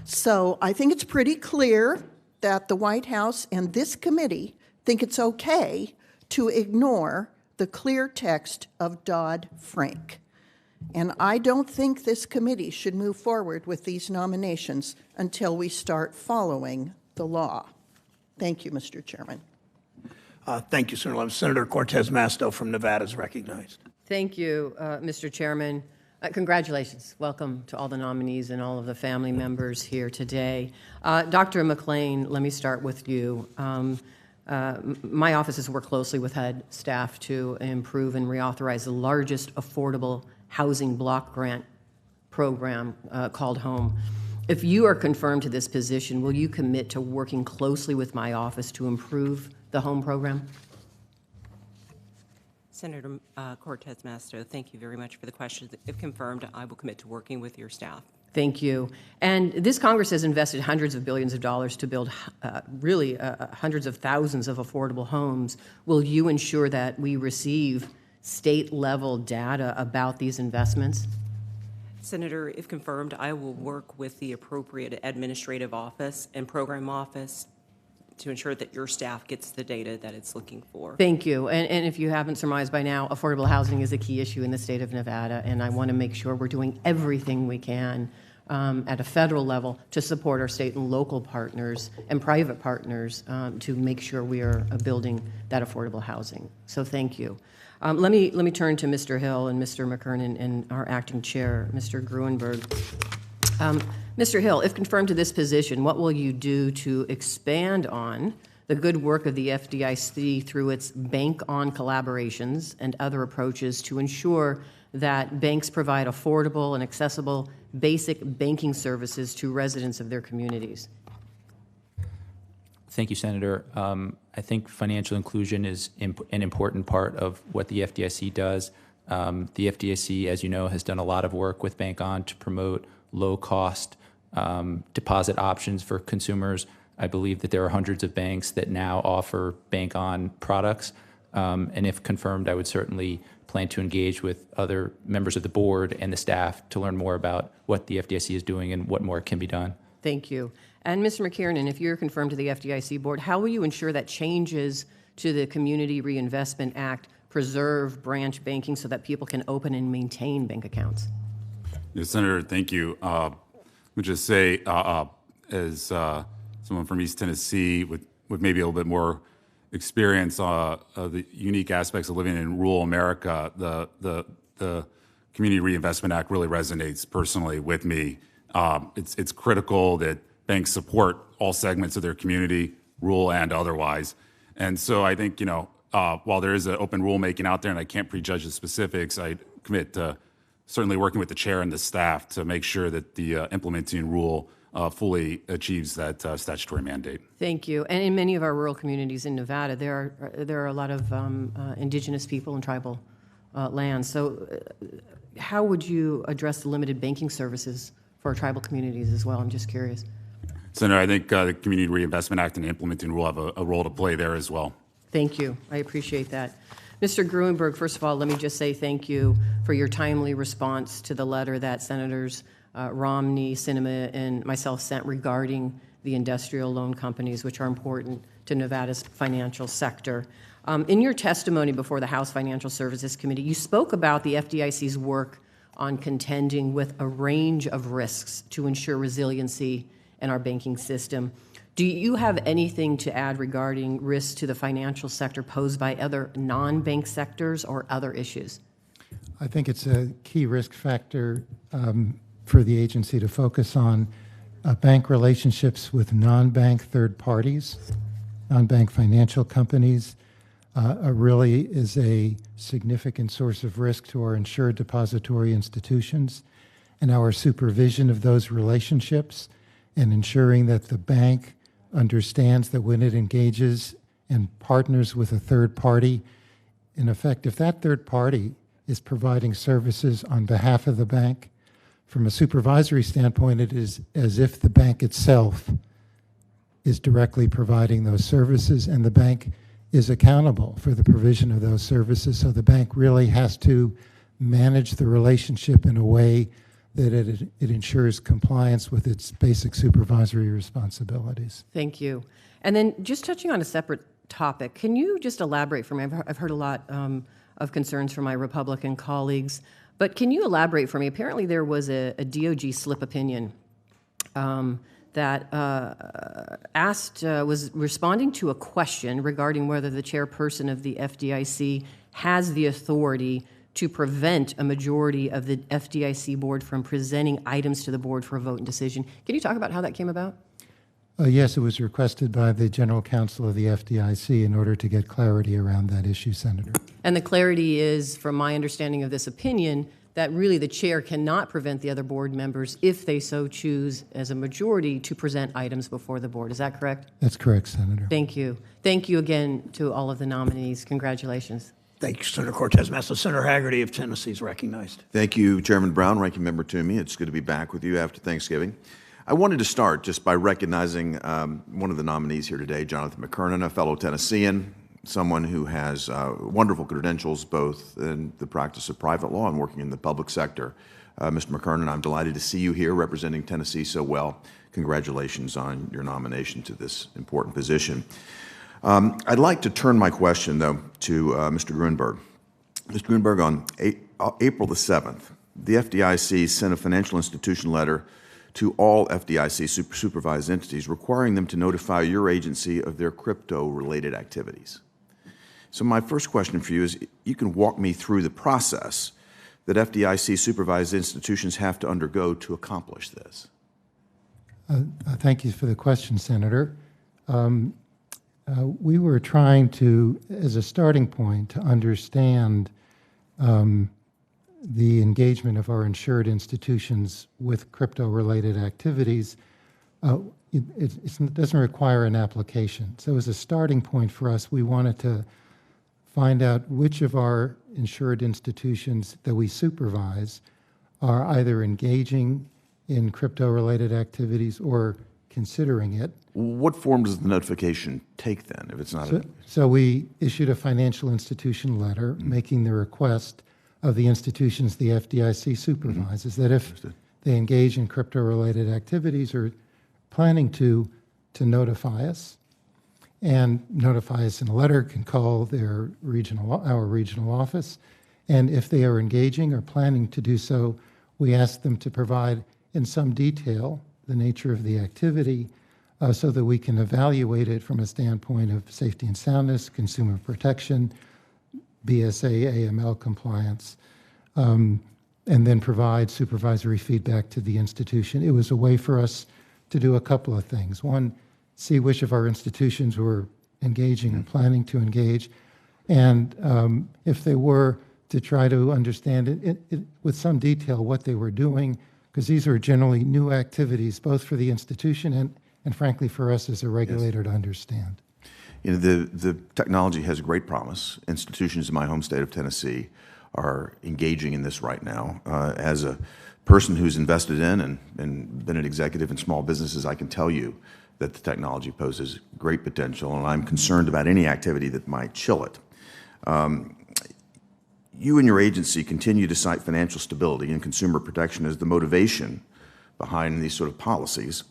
So I think it's pretty clear that the White House and this committee think it's okay to ignore the clear text of Dodd-Frank. And I don't think this committee should move forward with these nominations until we start following the law. Thank you, Mr. Chairman. Thank you, Senator. Senator Cortez Masto from Nevada is recognized. Thank you, Mr. Chairman. Congratulations. Welcome to all the nominees and all of the family members here today. Dr. McLean, let me start with you. My office has worked closely with HUD staff to improve and reauthorize the largest affordable housing block grant program called HOME. If you are confirmed to this position, will you commit to working closely with my office to improve the home program? Senator Cortez Masto, thank you very much for the question. If confirmed, I will commit to working with your staff. Thank you. And this Congress has invested hundreds of billions of dollars to build really hundreds of thousands of affordable homes. Will you ensure that we receive state-level data about these investments? Senator, if confirmed, I will work with the appropriate administrative office and program office to ensure that your staff gets the data that it's looking for. Thank you. And if you haven't surmised by now, affordable housing is a key issue in the state of Nevada, and I want to make sure we're doing everything we can at a federal level to support our state and local partners and private partners to make sure we are building that affordable housing. So thank you. Let me turn to Mr. Hill and Mr. McKernan and our acting chair, Mr. Gruenberg. Mr. Hill, if confirmed to this position, what will you do to expand on the good work of the FDIC through its bank-on collaborations and other approaches to ensure that banks provide affordable and accessible basic banking services to residents of their communities? Thank you, Senator. I think financial inclusion is an important part of what the FDIC does. The FDIC, as you know, has done a lot of work with Bank On to promote low-cost deposit options for consumers. I believe that there are hundreds of banks that now offer Bank On products. And if confirmed, I would certainly plan to engage with other members of the board and the staff to learn more about what the FDIC is doing and what more can be done. Thank you. And Mr. McKernan, if you're confirmed to the FDIC board, how will you ensure that changes to the Community Reinvestment Act preserve branch banking so that people can open and maintain bank accounts? Yes, Senator, thank you. Let me just say, as someone from East Tennessee with maybe a little bit more experience of the unique aspects of living in rural America, the Community Reinvestment Act really resonates personally with me. It's critical that banks support all segments of their community, rural and otherwise. And so I think, while there is an open rulemaking out there and I can't prejudge the specifics, I commit to certainly working with the chair and the staff to make sure that the implementing rule fully achieves that statutory mandate. Thank you. And in many of our rural communities in Nevada, there are a lot of indigenous people and tribal lands. So how would you address the limited banking services for our tribal communities as well? I'm just curious. Senator, I think the Community Reinvestment Act and the implementing rule have a role to play there as well. Thank you. I appreciate that. Mr. Gruenberg, first of all, let me just say thank you for your timely response to the letter that Senators Romney, Sinema, and myself sent regarding the industrial loan companies, which are important to Nevada's financial sector. In your testimony before the House Financial Services Committee, you spoke about the FDIC's work on contending with a range of risks to ensure resiliency in our banking system. Do you have anything to add regarding risks to the financial sector posed by other non-bank sectors or other issues? I think it's a key risk factor for the agency to focus on bank relationships with non-bank third parties, non-bank financial companies. Really is a significant source of risk to our insured depository institutions, and our supervision of those relationships and ensuring that the bank understands that when it engages and partners with a third party, in effect, if that third party is providing services on behalf of the bank, from a supervisory standpoint, it is as if the bank itself is directly providing those services, and the bank is accountable for the provision of those services. So the bank really has to manage the relationship in a way that it ensures compliance with its basic supervisory responsibilities. Thank you. And then just touching on a separate topic, can you just elaborate for me? I've heard a lot of concerns from my Republican colleagues, but can you elaborate for me? Apparently there was a DOJ slip opinion that was responding to a question regarding whether the chairperson of the FDIC has the authority to prevent a majority of the FDIC board from presenting items to the board for a vote and decision. Can you talk about how that came about? Yes, it was requested by the General Counsel of the FDIC in order to get clarity around that issue, Senator. And the clarity is, from my understanding of this opinion, that really the chair cannot prevent the other board members, if they so choose as a majority, to present items before the board. Is that correct? That's correct, Senator. Thank you. Thank you again to all of the nominees. Congratulations. Thank you, Senator Cortez Masto. Senator Haggerty of Tennessee is recognized. Thank you, Chairman Brown, Ranking Member Toomey. It's good to be back with you after Thanksgiving. I wanted to start just by recognizing one of the nominees here today, Jonathan McKernan, a fellow Tennessean, someone who has wonderful credentials both in the practice of private law and working in the public sector. Mr. McKernan, I'm delighted to see you here representing Tennessee so well. Congratulations on your nomination to this important position. I'd like to turn my question, though, to Mr. Gruenberg. Mr. Gruenberg, on April the 7th, the FDIC sent a financial institution letter to all FDIC supervised entities requiring them to notify your agency of their crypto-related activities. So my first question for you is, you can walk me through the process that FDIC supervised institutions have to undergo to accomplish this. Thank you for the question, Senator. We were trying to, as a starting point, to understand the engagement of our insured institutions with crypto-related activities. It doesn't require an application. So as a starting point for us, we wanted to find out which of our insured institutions that we supervise are either engaging in crypto-related activities or considering it. What form does the notification take then, if it's not So we issued a financial institution letter making the request of the institutions the FDIC supervises that if they engage in crypto-related activities or planning to notify us, and notify us in a letter, can call our regional office, and if they are engaging or planning to do so, we ask them to provide in some detail the nature of the activity so that we can evaluate it from a standpoint of safety and soundness, consumer protection, BSA, AML compliance, and then provide supervisory feedback to the institution. It was a way for us to do a couple of things. One, see which of our institutions were engaging or planning to engage, and if they were, to try to understand it with some detail what they were doing, because these are generally new activities, both for the institution and frankly for us as a regulator to understand. You know, the technology has great promise. Institutions in my home state of Tennessee are engaging in this right now. As a person who's invested in and been an executive in small businesses, I can tell you that the technology poses great potential, and I'm concerned about any activity that might chill it. You and your agency continue to cite financial stability and consumer protection as the motivation behind these sort of policies.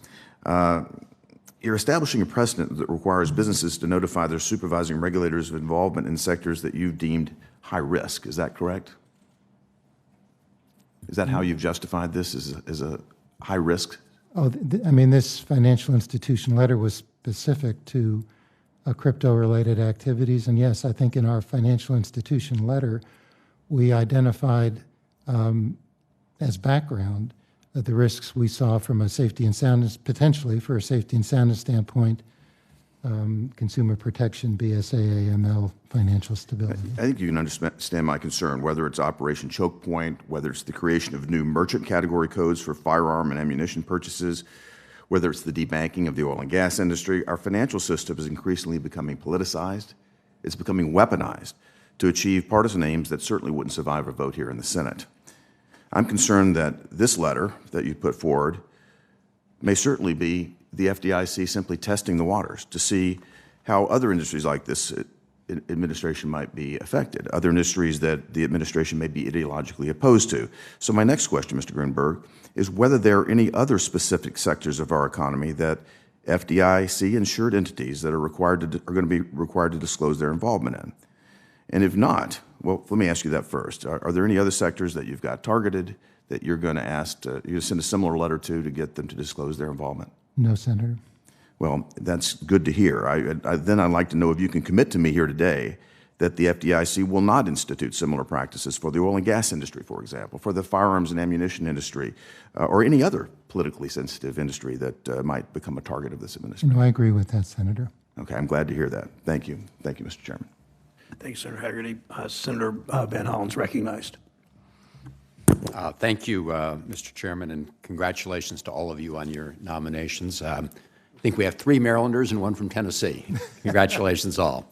You're establishing a precedent that requires businesses to notify their supervising regulators of involvement in sectors that you've deemed high risk. Is that correct? Is that how you've justified this as a high risk? Oh, I mean, this financial institution letter was specific to crypto-related activities, and yes, I think in our financial institution letter, we identified as background the risks we saw from a safety and soundness, potentially for a safety and soundness standpoint, consumer protection, BSA, AML, financial stability. I think you can understand my concern, whether it's Operation Choke Point, whether it's the creation of new merchant category codes for firearm and ammunition purchases, whether it's the debanking of the oil and gas industry. Our financial system is increasingly becoming politicized. It's becoming weaponized to achieve partisan aims that certainly wouldn't survive a vote here in the Senate. I'm concerned that this letter that you put forward may certainly be the FDIC simply testing the waters to see how other industries like this administration might be affected, other industries that the administration may be ideologically opposed to. So my next question, Mr. Gruenberg, is whether there are any other specific sectors of our economy that FDIC insured entities that are going to be required to disclose their involvement in. And if not, well, let me ask you that first. Are there any other sectors that you've got targeted that you're going to ask you send a similar letter to get them to disclose their involvement? No, Senator. Well, that's good to hear. Then I'd like to know if you can commit to me here today that the FDIC will not institute similar practices for the oil and gas industry, for example, for the firearms and ammunition industry, or any other politically sensitive industry that might become a target of this administration? No, I agree with that, Senator. Okay, I'm glad to hear that. Thank you. Thank you, Mr. Chairman. Thank you, Senator Haggerty. Senator Van Hollen's recognized. Thank you, Mr. Chairman, and congratulations to all of you on your nominations. I think we have 3 Marylanders and 1 from Tennessee. Congratulations all.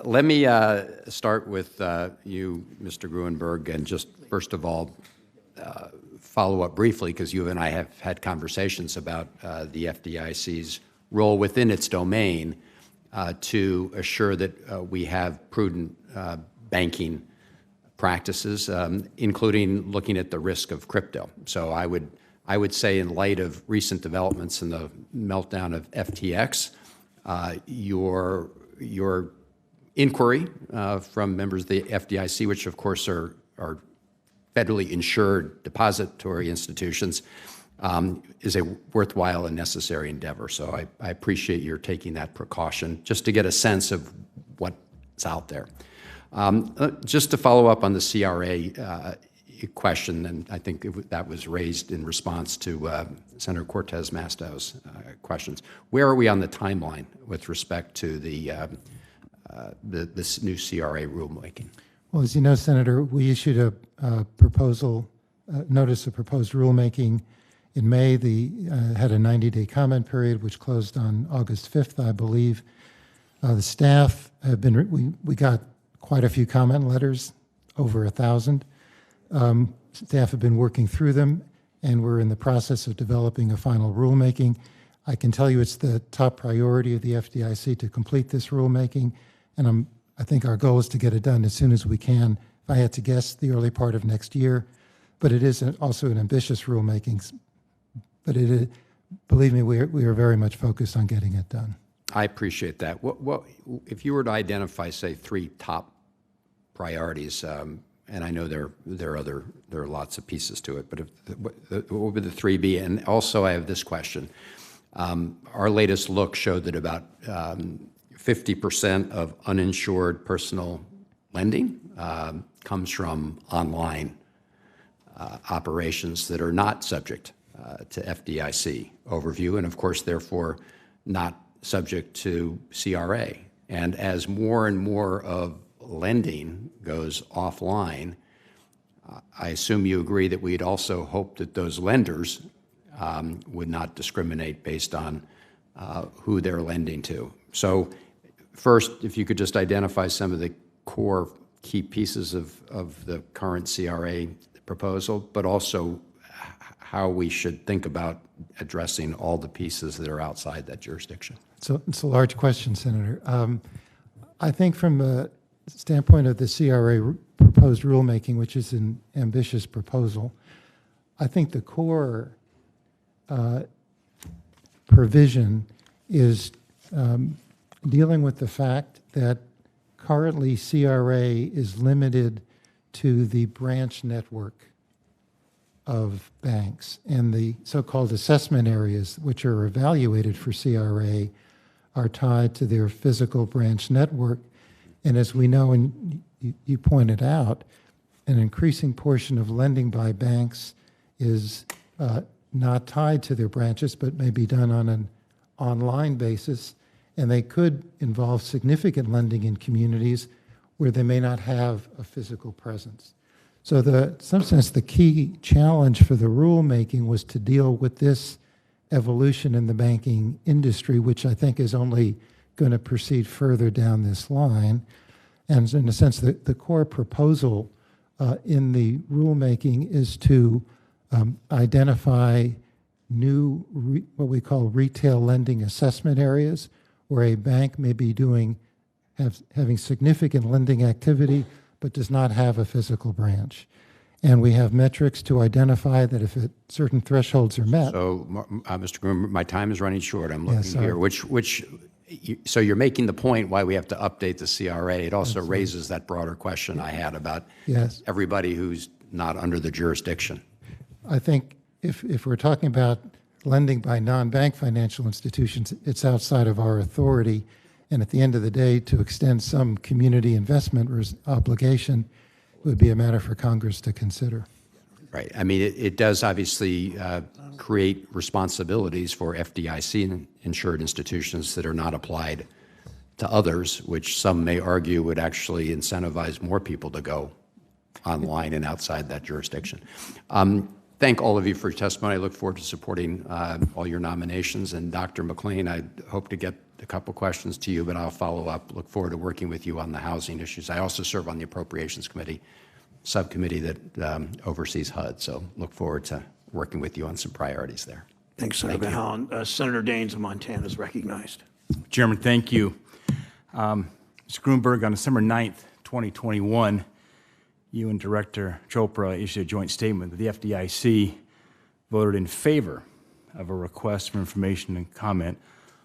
Let me start with you, Mr. Gruenberg, and just first of all follow up briefly, because you and I have had conversations about the FDIC's role within its domain to assure that we have prudent banking practices, including looking at the risk of crypto. So I would say, in light of recent developments in the meltdown of FTX, your inquiry from members of the FDIC, which of course are federally insured depository institutions, is a worthwhile and necessary endeavor. So I appreciate your taking that precaution just to get a sense of what's out there. Just to follow up on the CRA question, and I think that was raised in response to Senator Cortez Masto's questions. Where are we on the timeline with respect to this new CRA rulemaking? Well, as you know, Senator, we issued a proposal, notice of proposed rulemaking in May. Had a 90-day comment period, which closed on August 5th, I believe. The staff have been, we got quite a few comment letters, over 1,000. Staff have been working through them, and we're in the process of developing a final rulemaking. I can tell you it's the top priority of the FDIC to complete this rulemaking, and I think our goal is to get it done as soon as we can. If I had to guess, the early part of next year, but it is also an ambitious rulemaking. But believe me, we are very much focused on getting it done. I appreciate that. What if you were to identify, say, 3 top priorities, and I know there are lots of pieces to it, but what would the 3 be? And also, I have this question. Our latest look showed that about 50% of uninsured personal lending comes from online operations that are not subject to FDIC overview, and of course, therefore, not subject to CRA. And as more and more of lending goes offline, I assume you agree that we'd also hope that those lenders would not discriminate based on who they're lending to. So first, if you could just identify some of the core key pieces of the current CRA proposal, but also how we should think about addressing all the pieces that are outside that jurisdiction. So it's a large question, Senator. I think from the standpoint of the CRA proposed rulemaking, which is an ambitious proposal, I think the core provision is dealing with the fact that currently CRA is limited to the branch network of banks, and the so-called assessment areas, which are evaluated for CRA, are tied to their physical branch network. And as we know, and you pointed out, an increasing portion of lending by banks is not tied to their branches, but may be done on an online basis, and they could involve significant lending in communities where they may not have a physical presence. So in some sense, the key challenge for the rulemaking was to deal with this evolution in the banking industry, which I think is only going to proceed further down this line. And in a sense, the core proposal in the rulemaking is to identify new, what we call retail lending assessment areas, where a bank may be having significant lending activity, but does not have a physical branch. And we have metrics to identify that if certain thresholds are met. So, Mr. Gruenberg, my time is running short. I'm looking here. So you're making the point why we have to update the CRA. It also raises that broader question I had about everybody who's not under the jurisdiction. I think if we're talking about lending by non-bank financial institutions, it's outside of our authority. And at the end of the day, to extend some community investment obligation would be a matter for Congress to consider. Right. I mean, it does obviously create responsibilities for FDIC-insured institutions that are not applied to others, which some may argue would actually incentivize more people to go online and outside that jurisdiction. Thank all of you for your testimony. I look forward to supporting all your nominations. And Dr. McLean, I hope to get a couple questions to you, but I'll follow up. Look forward to working with you on the housing issues. I also serve on the Appropriations Committee, subcommittee that oversees HUD, so look forward to working with you on some priorities there. Thanks, Senator Van Hollen. Senator Daines of Montana is recognized. Chairman, thank you. Mr. Gruenberg, on December 9th, 2021, you and Director Chopra issued a joint statement that the FDIC voted in favor of a request for information and comment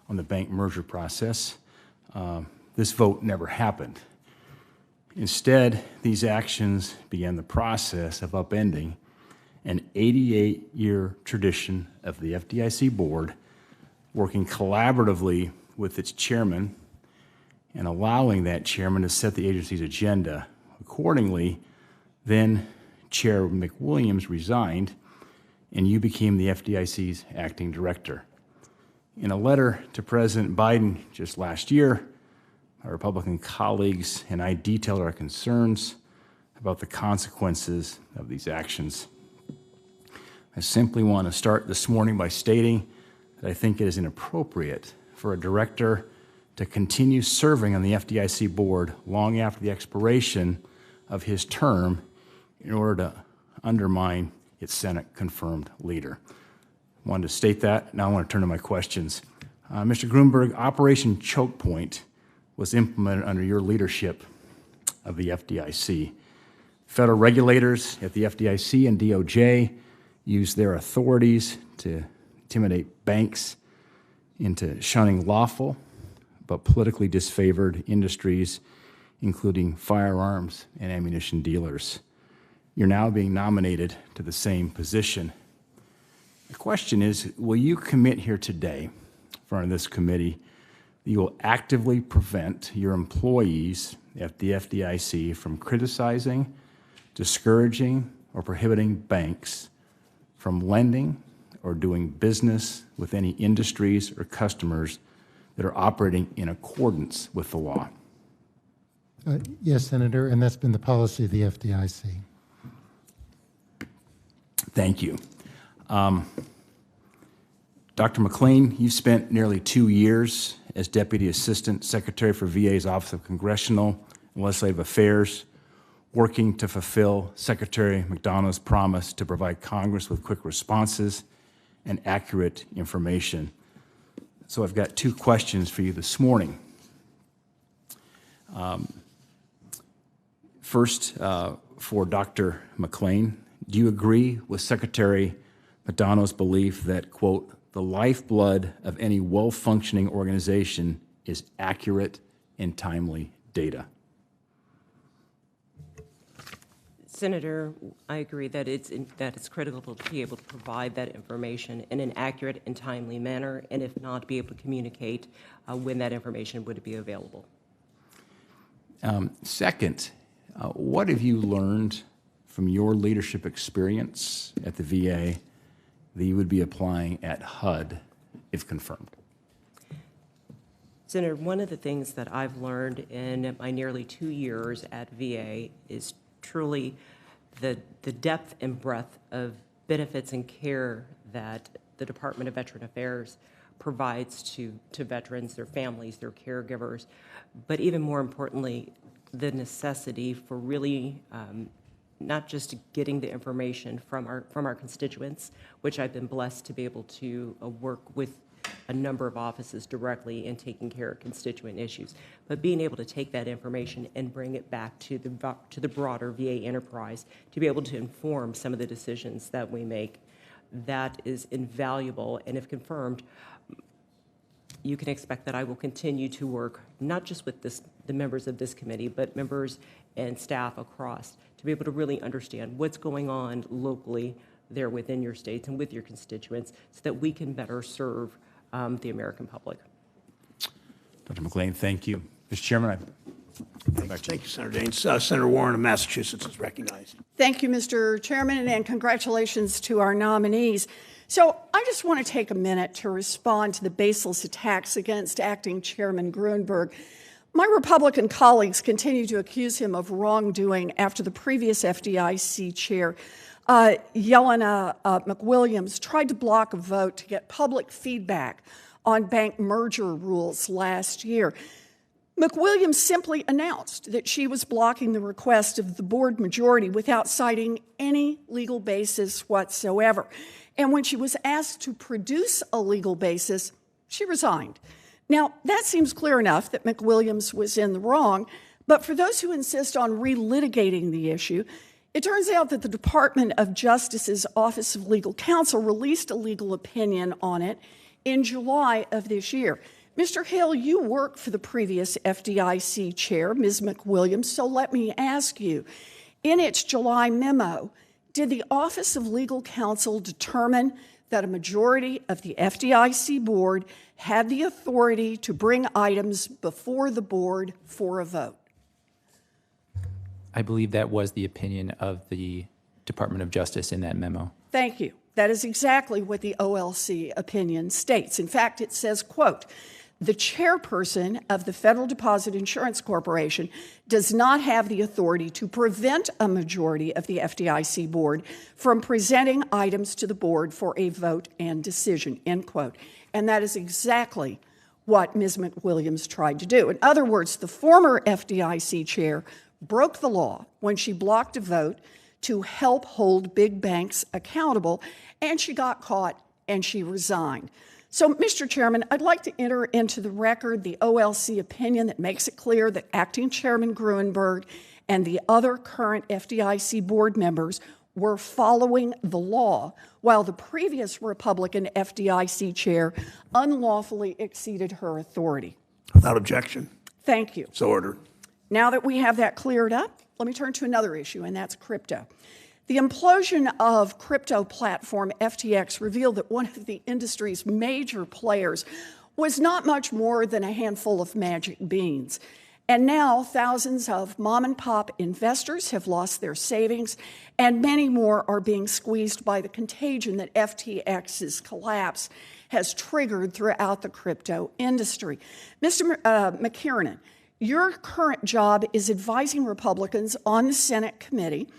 on the bank merger process. This vote never happened. Instead, these actions began the process of upending an 88-year tradition of the FDIC board working collaboratively with its chairman and allowing that chairman to set the agency's agenda. Accordingly, then Chair McWilliams resigned, and you became the FDIC's acting director. In a letter to President Biden just last year, my Republican colleagues and I detailed our concerns about the consequences of these actions. I simply want to start this morning by stating that I think it is inappropriate for a director to continue serving on the FDIC board long after the expiration of his term in order to undermine its Senate-confirmed leader. I wanted to state that. Now I want to turn to my questions. Mr. Gruenberg, Operation Choke Point was implemented under your leadership of the FDIC. Federal regulators at the FDIC and DOJ used their authorities to intimidate banks into shunning lawful but politically disfavored industries, including firearms and ammunition dealers. You're now being nominated to the same position. The question is, will you commit here today in front of this committee that you will actively prevent your employees at the FDIC from criticizing, discouraging, or prohibiting banks from lending or doing business with any industries or customers that are operating in accordance with the law? Yes, Senator, and that's been the policy of the FDIC. Thank you. Dr. McLean, you've spent nearly 2 years as Deputy Assistant Secretary for VA's Office of Congressional and Legislative Affairs, working to fulfill Secretary McDonough's promise to provide Congress with quick responses and accurate information. So I've got 2 questions for you this morning. First, for Dr. McLean, do you agree with Secretary McDonough's belief that, quote, the lifeblood of any well-functioning organization is accurate and timely data? Senator, I agree that it's critical to be able to provide that information in an accurate and timely manner, and if not, be able to communicate when that information would be available. Second, what have you learned from your leadership experience at the VA that you would be applying at HUD if confirmed? Senator, one of the things that I've learned in my nearly 2 years at VA is truly the depth and breadth of benefits and care that the Department of Veteran Affairs provides to veterans, their families, their caregivers, but even more importantly, the necessity for really not just getting the information from our constituents, which I've been blessed to be able to work with a number of offices directly in taking care of constituent issues, but being able to take that information and bring it back to the broader VA enterprise to be able to inform some of the decisions that we make. That is invaluable, and if confirmed, you can expect that I will continue to work not just with the members of this committee, but members and staff across to be able to really understand what's going on locally there within your states and with your constituents so that we can better serve the American public. Dr. McLean, thank you. Mr. Chairman, Thank you, Senator Daines. Senator Warren of Massachusetts is recognized. Thank you, Mr. Chairman, and congratulations to our nominees. So I just want to take a minute to respond to the baseless attacks against Acting Chairman Gruenberg. My Republican colleagues continue to accuse him of wrongdoing after the previous FDIC chair, Yelena McWilliams, tried to block a vote to get public feedback on bank merger rules last year. McWilliams simply announced that she was blocking the request of the board majority without citing any legal basis whatsoever. And when she was asked to produce a legal basis, she resigned. Now, that seems clear enough that McWilliams was in the wrong, but for those who insist on relitigating the issue, it turns out that the Department of Justice's Office of Legal Counsel released a legal opinion on it in July of this year. Mr. Hill, you worked for the previous FDIC chair, Ms. McWilliams, so let me ask you, in its July memo, did the Office of Legal Counsel determine that a majority of the FDIC board had the authority to bring items before the board for a vote? I believe that was the opinion of the Department of Justice in that memo. Thank you. That is exactly what the OLC opinion states. In fact, it says, quote, the chairperson of the Federal Deposit Insurance Corporation does not have the authority to prevent a majority of the FDIC board from presenting items to the board for a vote and decision, end quote. And that is exactly what Ms. McWilliams tried to do. In other words, the former FDIC chair broke the law when she blocked a vote to help hold big banks accountable, and she got caught and she resigned. So, Mr. Chairman, I'd like to enter into the record the OLC opinion that makes it clear that Acting Chairman Gruenberg and the other current FDIC board members were following the law, while the previous Republican FDIC chair unlawfully exceeded her authority. Without objection. Thank you. So ordered. Now that we have that cleared up, let me turn to another issue, and that's crypto. The implosion of crypto platform FTX revealed that one of the industry's major players was not much more than a handful of magic beans. And now thousands of mom and pop investors have lost their savings, and many more are being squeezed by the contagion that FTX's collapse has triggered throughout the crypto industry. Mr. McKernan, your current job is advising Republicans on the Senate committee,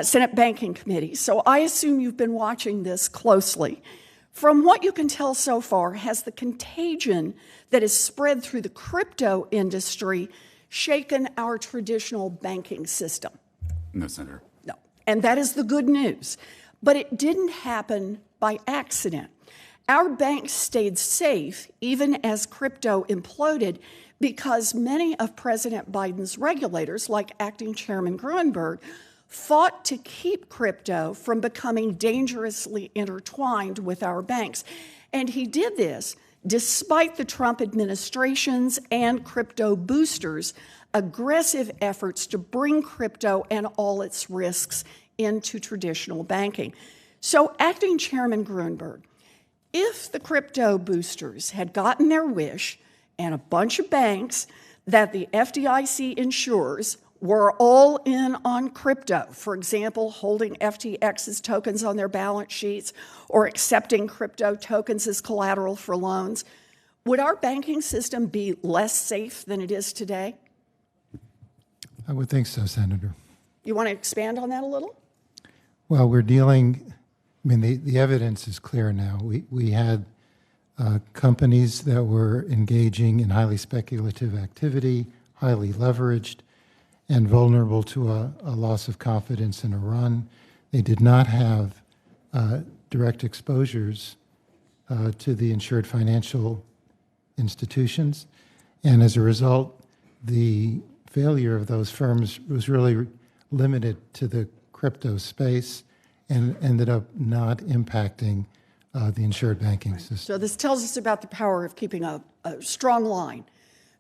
Senate Banking Committee, so I assume you've been watching this closely. From what you can tell so far, has the contagion that is spread through the crypto industry shaken our traditional banking system? No, Senator. No, and that is the good news. But it didn't happen by accident. Our banks stayed safe even as crypto imploded because many of President Biden's regulators, like Acting Chairman Gruenberg, fought to keep crypto from becoming dangerously intertwined with our banks. And he did this despite the Trump administration's and crypto boosters' aggressive efforts to bring crypto and all its risks into traditional banking. So, Acting Chairman Gruenberg, if the crypto boosters had gotten their wish and a bunch of banks that the FDIC insures were all in on crypto, for example, holding FTX's tokens on their balance sheets or accepting crypto tokens as collateral for loans, would our banking system be less safe than it is today? I would think so, Senator. You want to expand on that a little? Well, we're dealing, I mean, the evidence is clear now. We had companies that were engaging in highly speculative activity, highly leveraged, and vulnerable to a loss of confidence in a run. They did not have direct exposures to the insured financial institutions. And as a result, the failure of those firms was really limited to the crypto space and ended up not impacting the insured banking system. So this tells us about the power of keeping a strong line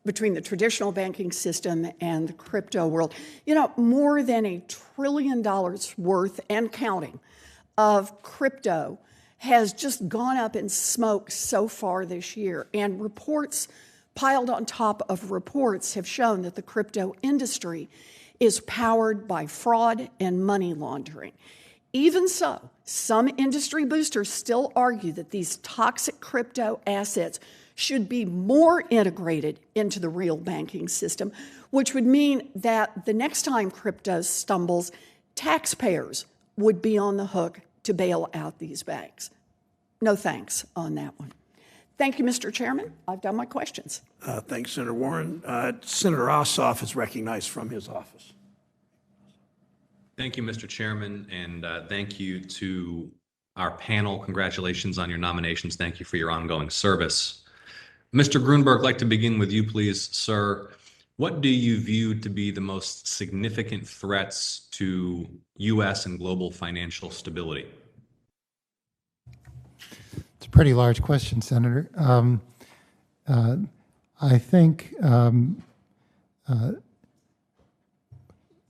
between the traditional banking system and the crypto world. You know, more than $1 trillion worth and counting of crypto has just gone up in smoke so far this year. And reports piled on top of reports have shown that the crypto industry is powered by fraud and money laundering. Even so, some industry boosters still argue that these toxic crypto assets should be more integrated into the real banking system, which would mean that the next time crypto stumbles, taxpayers would be on the hook to bail out these banks. No thanks on that one. Thank you, Mr. Chairman. I've done my questions. Thanks, Senator Warren. Senator Ossoff is recognized from his office. Thank you, Mr. Chairman, and thank you to our panel. Congratulations on your nominations. Thank you for your ongoing service. Mr. Gruenberg, I'd like to begin with you, please, sir. What do you view to be the most significant threats to U.S. and global financial stability? It's a pretty large question, Senator. I think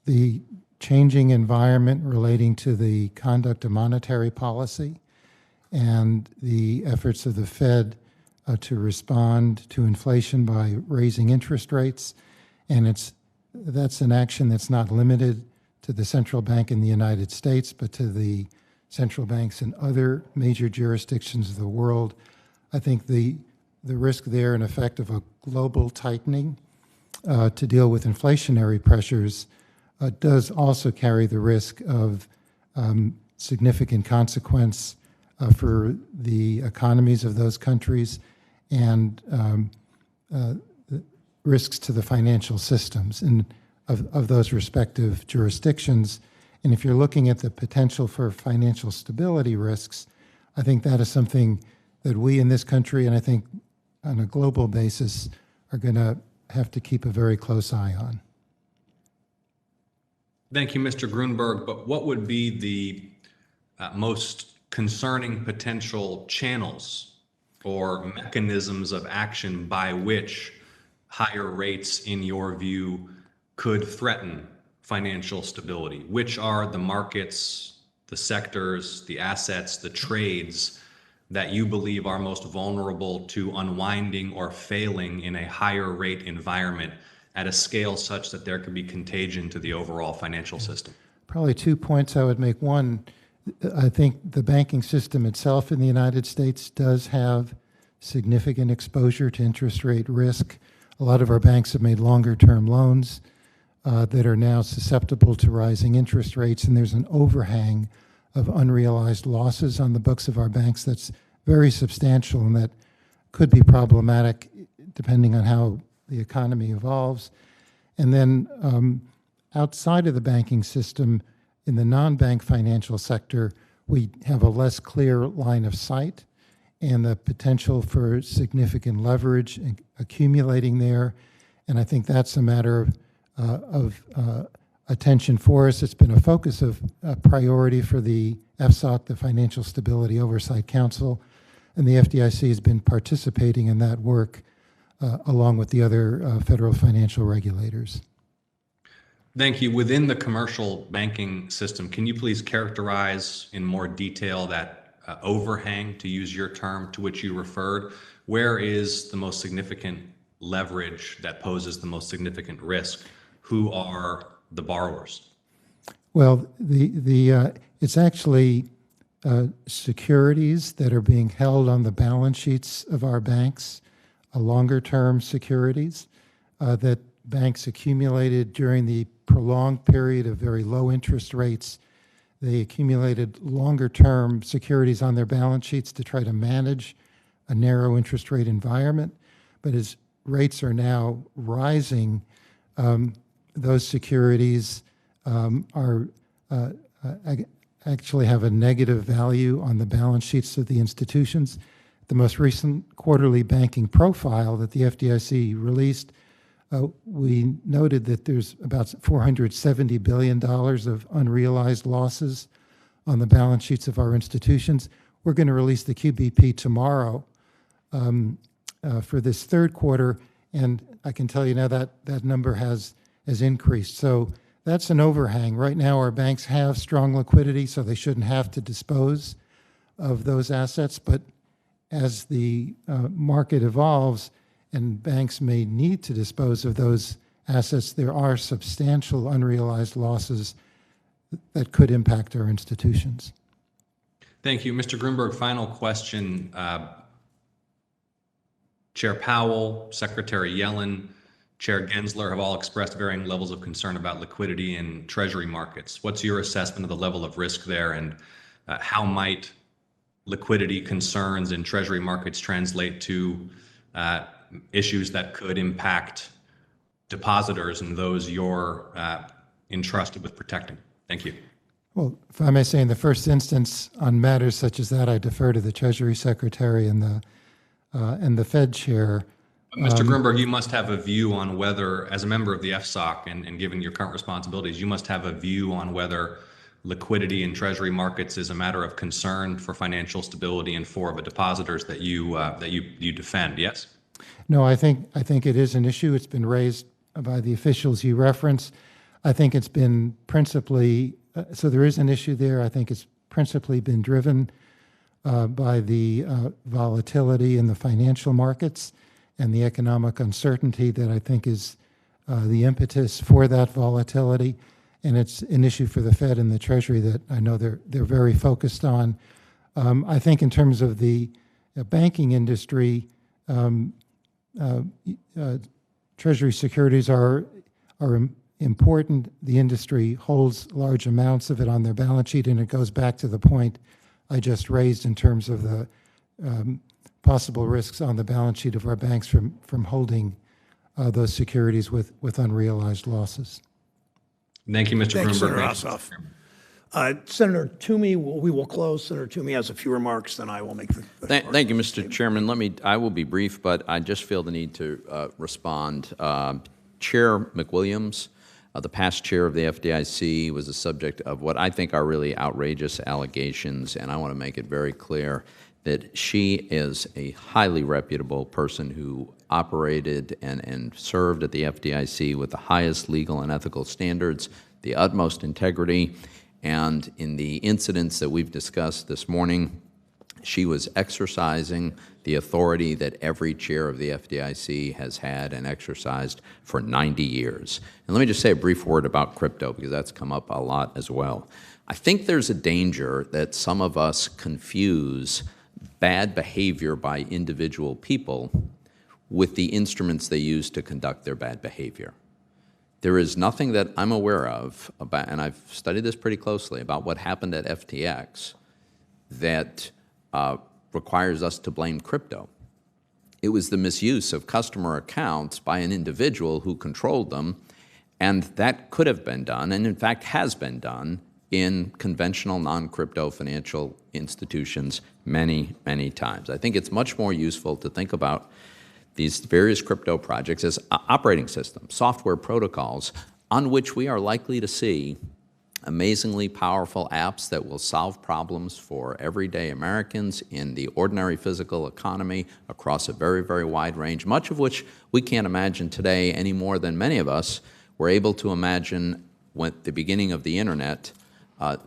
the changing environment relating to the conduct of monetary policy and the efforts of the Fed to respond to inflation by raising interest rates, and that's an action that's not limited to the central bank in the United States, but to the central banks in other major jurisdictions of the world. I think the risk there, in effect, of a global tightening to deal with inflationary pressures does also carry the risk of significant consequence for the economies of those countries and risks to the financial systems of those respective jurisdictions. And if you're looking at the potential for financial stability risks, I think that is something that we in this country, and I think on a global basis, are going to have to keep a very close eye on. Thank you, Mr. Gruenberg, but what would be the most concerning potential channels or mechanisms of action by which higher rates, in your view, could threaten financial stability? Which are the markets, the sectors, the assets, the trades that you believe are most vulnerable to unwinding or failing in a higher rate environment at a scale such that there could be contagion to the overall financial system? Probably 2 points I would make. One, I think the banking system itself in the United States does have significant exposure to interest rate risk. A lot of our banks have made longer-term loans that are now susceptible to rising interest rates, and there's an overhang of unrealized losses on the books of our banks that's very substantial and that could be problematic depending on how the economy evolves. And then outside of the banking system, in the non-bank financial sector, we have a less clear line of sight and the potential for significant leverage accumulating there. And I think that's a matter of attention for us. It's been a focus of priority for the FSOC, the Financial Stability Oversight Council, and the FDIC has been participating in that work along with the other federal financial regulators. Thank you. Within the commercial banking system, can you please characterize in more detail that overhang, to use your term, to which you referred? Where is the most significant leverage that poses the most significant risk? Who are the borrowers? Well, it's actually securities that are being held on the balance sheets of our banks, longer-term securities that banks accumulated during the prolonged period of very low interest rates. They accumulated longer-term securities on their balance sheets to try to manage a narrow interest rate environment. But as rates are now rising, those securities actually have a negative value on the balance sheets of the institutions. The most recent quarterly banking profile that the FDIC released, we noted that there's about $470 billion of unrealized losses on the balance sheets of our institutions. We're going to release the QBP tomorrow for this third quarter, and I can tell you now that that number has increased. So that's an overhang. Right now our banks have strong liquidity, so they shouldn't have to dispose of those assets, but as the market evolves and banks may need to dispose of those assets, there are substantial unrealized losses that could impact our institutions. Thank you. Mr. Gruenberg, final question. Chair Powell, Secretary Yellen, Chair Gensler have all expressed varying levels of concern about liquidity in Treasury markets. What's your assessment of the level of risk there, and how might liquidity concerns in Treasury markets translate to issues that could impact depositors and those you're entrusted with protecting? Thank you. Well, if I may say, in the first instance, on matters such as that, I defer to the Treasury Secretary and the Fed Chair. Mr. Gruenberg, you must have a view on whether, as a member of the FSOC and given your current responsibilities, you must have a view on whether liquidity in Treasury markets is a matter of concern for financial stability and for the depositors that you defend. Yes? No, I think it is an issue. It's been raised by the officials you referenced. I think it's been principally, so there is an issue there. I think it's principally been driven by the volatility in the financial markets and the economic uncertainty that I think is the impetus for that volatility. And it's an issue for the Fed and the Treasury that I know they're very focused on. I think in terms of the banking industry, Treasury securities are important. The industry holds large amounts of it on their balance sheet, and it goes back to the point I just raised in terms of the possible risks on the balance sheet of our banks from holding those securities with unrealized losses. Thank you, Mr. Thanks, Gruenberg. Senator Ossoff. Senator Toomey, we will close. Senator Toomey has a few remarks, then I will make the Thank you, Mr. Chairman. I will be brief, but I just feel the need to respond. Chair McWilliams, the past chair of the FDIC, was the subject of what I think are really outrageous allegations, and I want to make it very clear that she is a highly reputable person who operated and served at the FDIC with the highest legal and ethical standards, the utmost integrity, and in the incidents that we've discussed this morning, she was exercising the authority that every chair of the FDIC has had and exercised for 90 years. And let me just say a brief word about crypto, because that's come up a lot as well. I think there's a danger that some of us confuse bad behavior by individual people with the instruments they use to conduct their bad behavior. There is nothing that I'm aware of about, and I've studied this pretty closely, about what happened at FTX that requires us to blame crypto. It was the misuse of customer accounts by an individual who controlled them, and that could have been done, and in fact has been done, in conventional non-crypto financial institutions many, many times. I think it's much more useful to think about these various crypto projects as operating systems, software protocols, on which we are likely to see amazingly powerful apps that will solve problems for everyday Americans in the ordinary physical economy across a very, very wide range, much of which we can't imagine today any more than many of us were able to imagine at the beginning of the internet,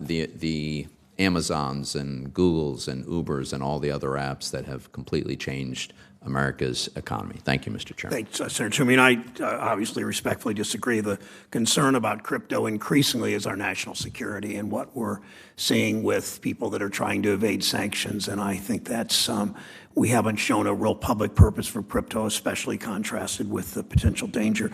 the Amazons and Googles and Ubers and all the other apps that have completely changed America's economy. Thank you, Mr. Chairman. Thanks, Senator Toomey. And I obviously respectfully disagree. The concern about crypto increasingly is our national security and what we're seeing with people that are trying to evade sanctions. And I think that's, we haven't shown a real public purpose for crypto, especially contrasted with the potential danger.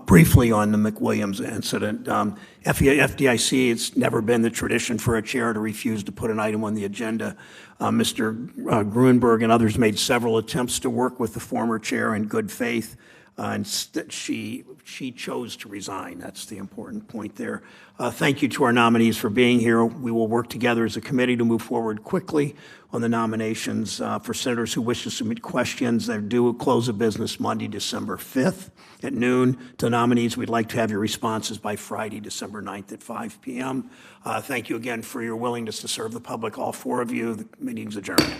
Briefly on the McWilliams incident, FDIC, it's never been the tradition for a chair to refuse to put an item on the agenda. Mr. Gruenberg and others made several attempts to work with the former chair in good faith, and she chose to resign. That's the important point there. Thank you to our nominees for being here. We will work together as a committee to move forward quickly on the nominations. For senators who wish to submit questions, they're due at close of business Monday, December 5th at noon. To nominees, we'd like to have your responses by Friday, December 9th at 5 p.m. Thank you again for your willingness to serve the public, all four of you. The meeting's adjourned.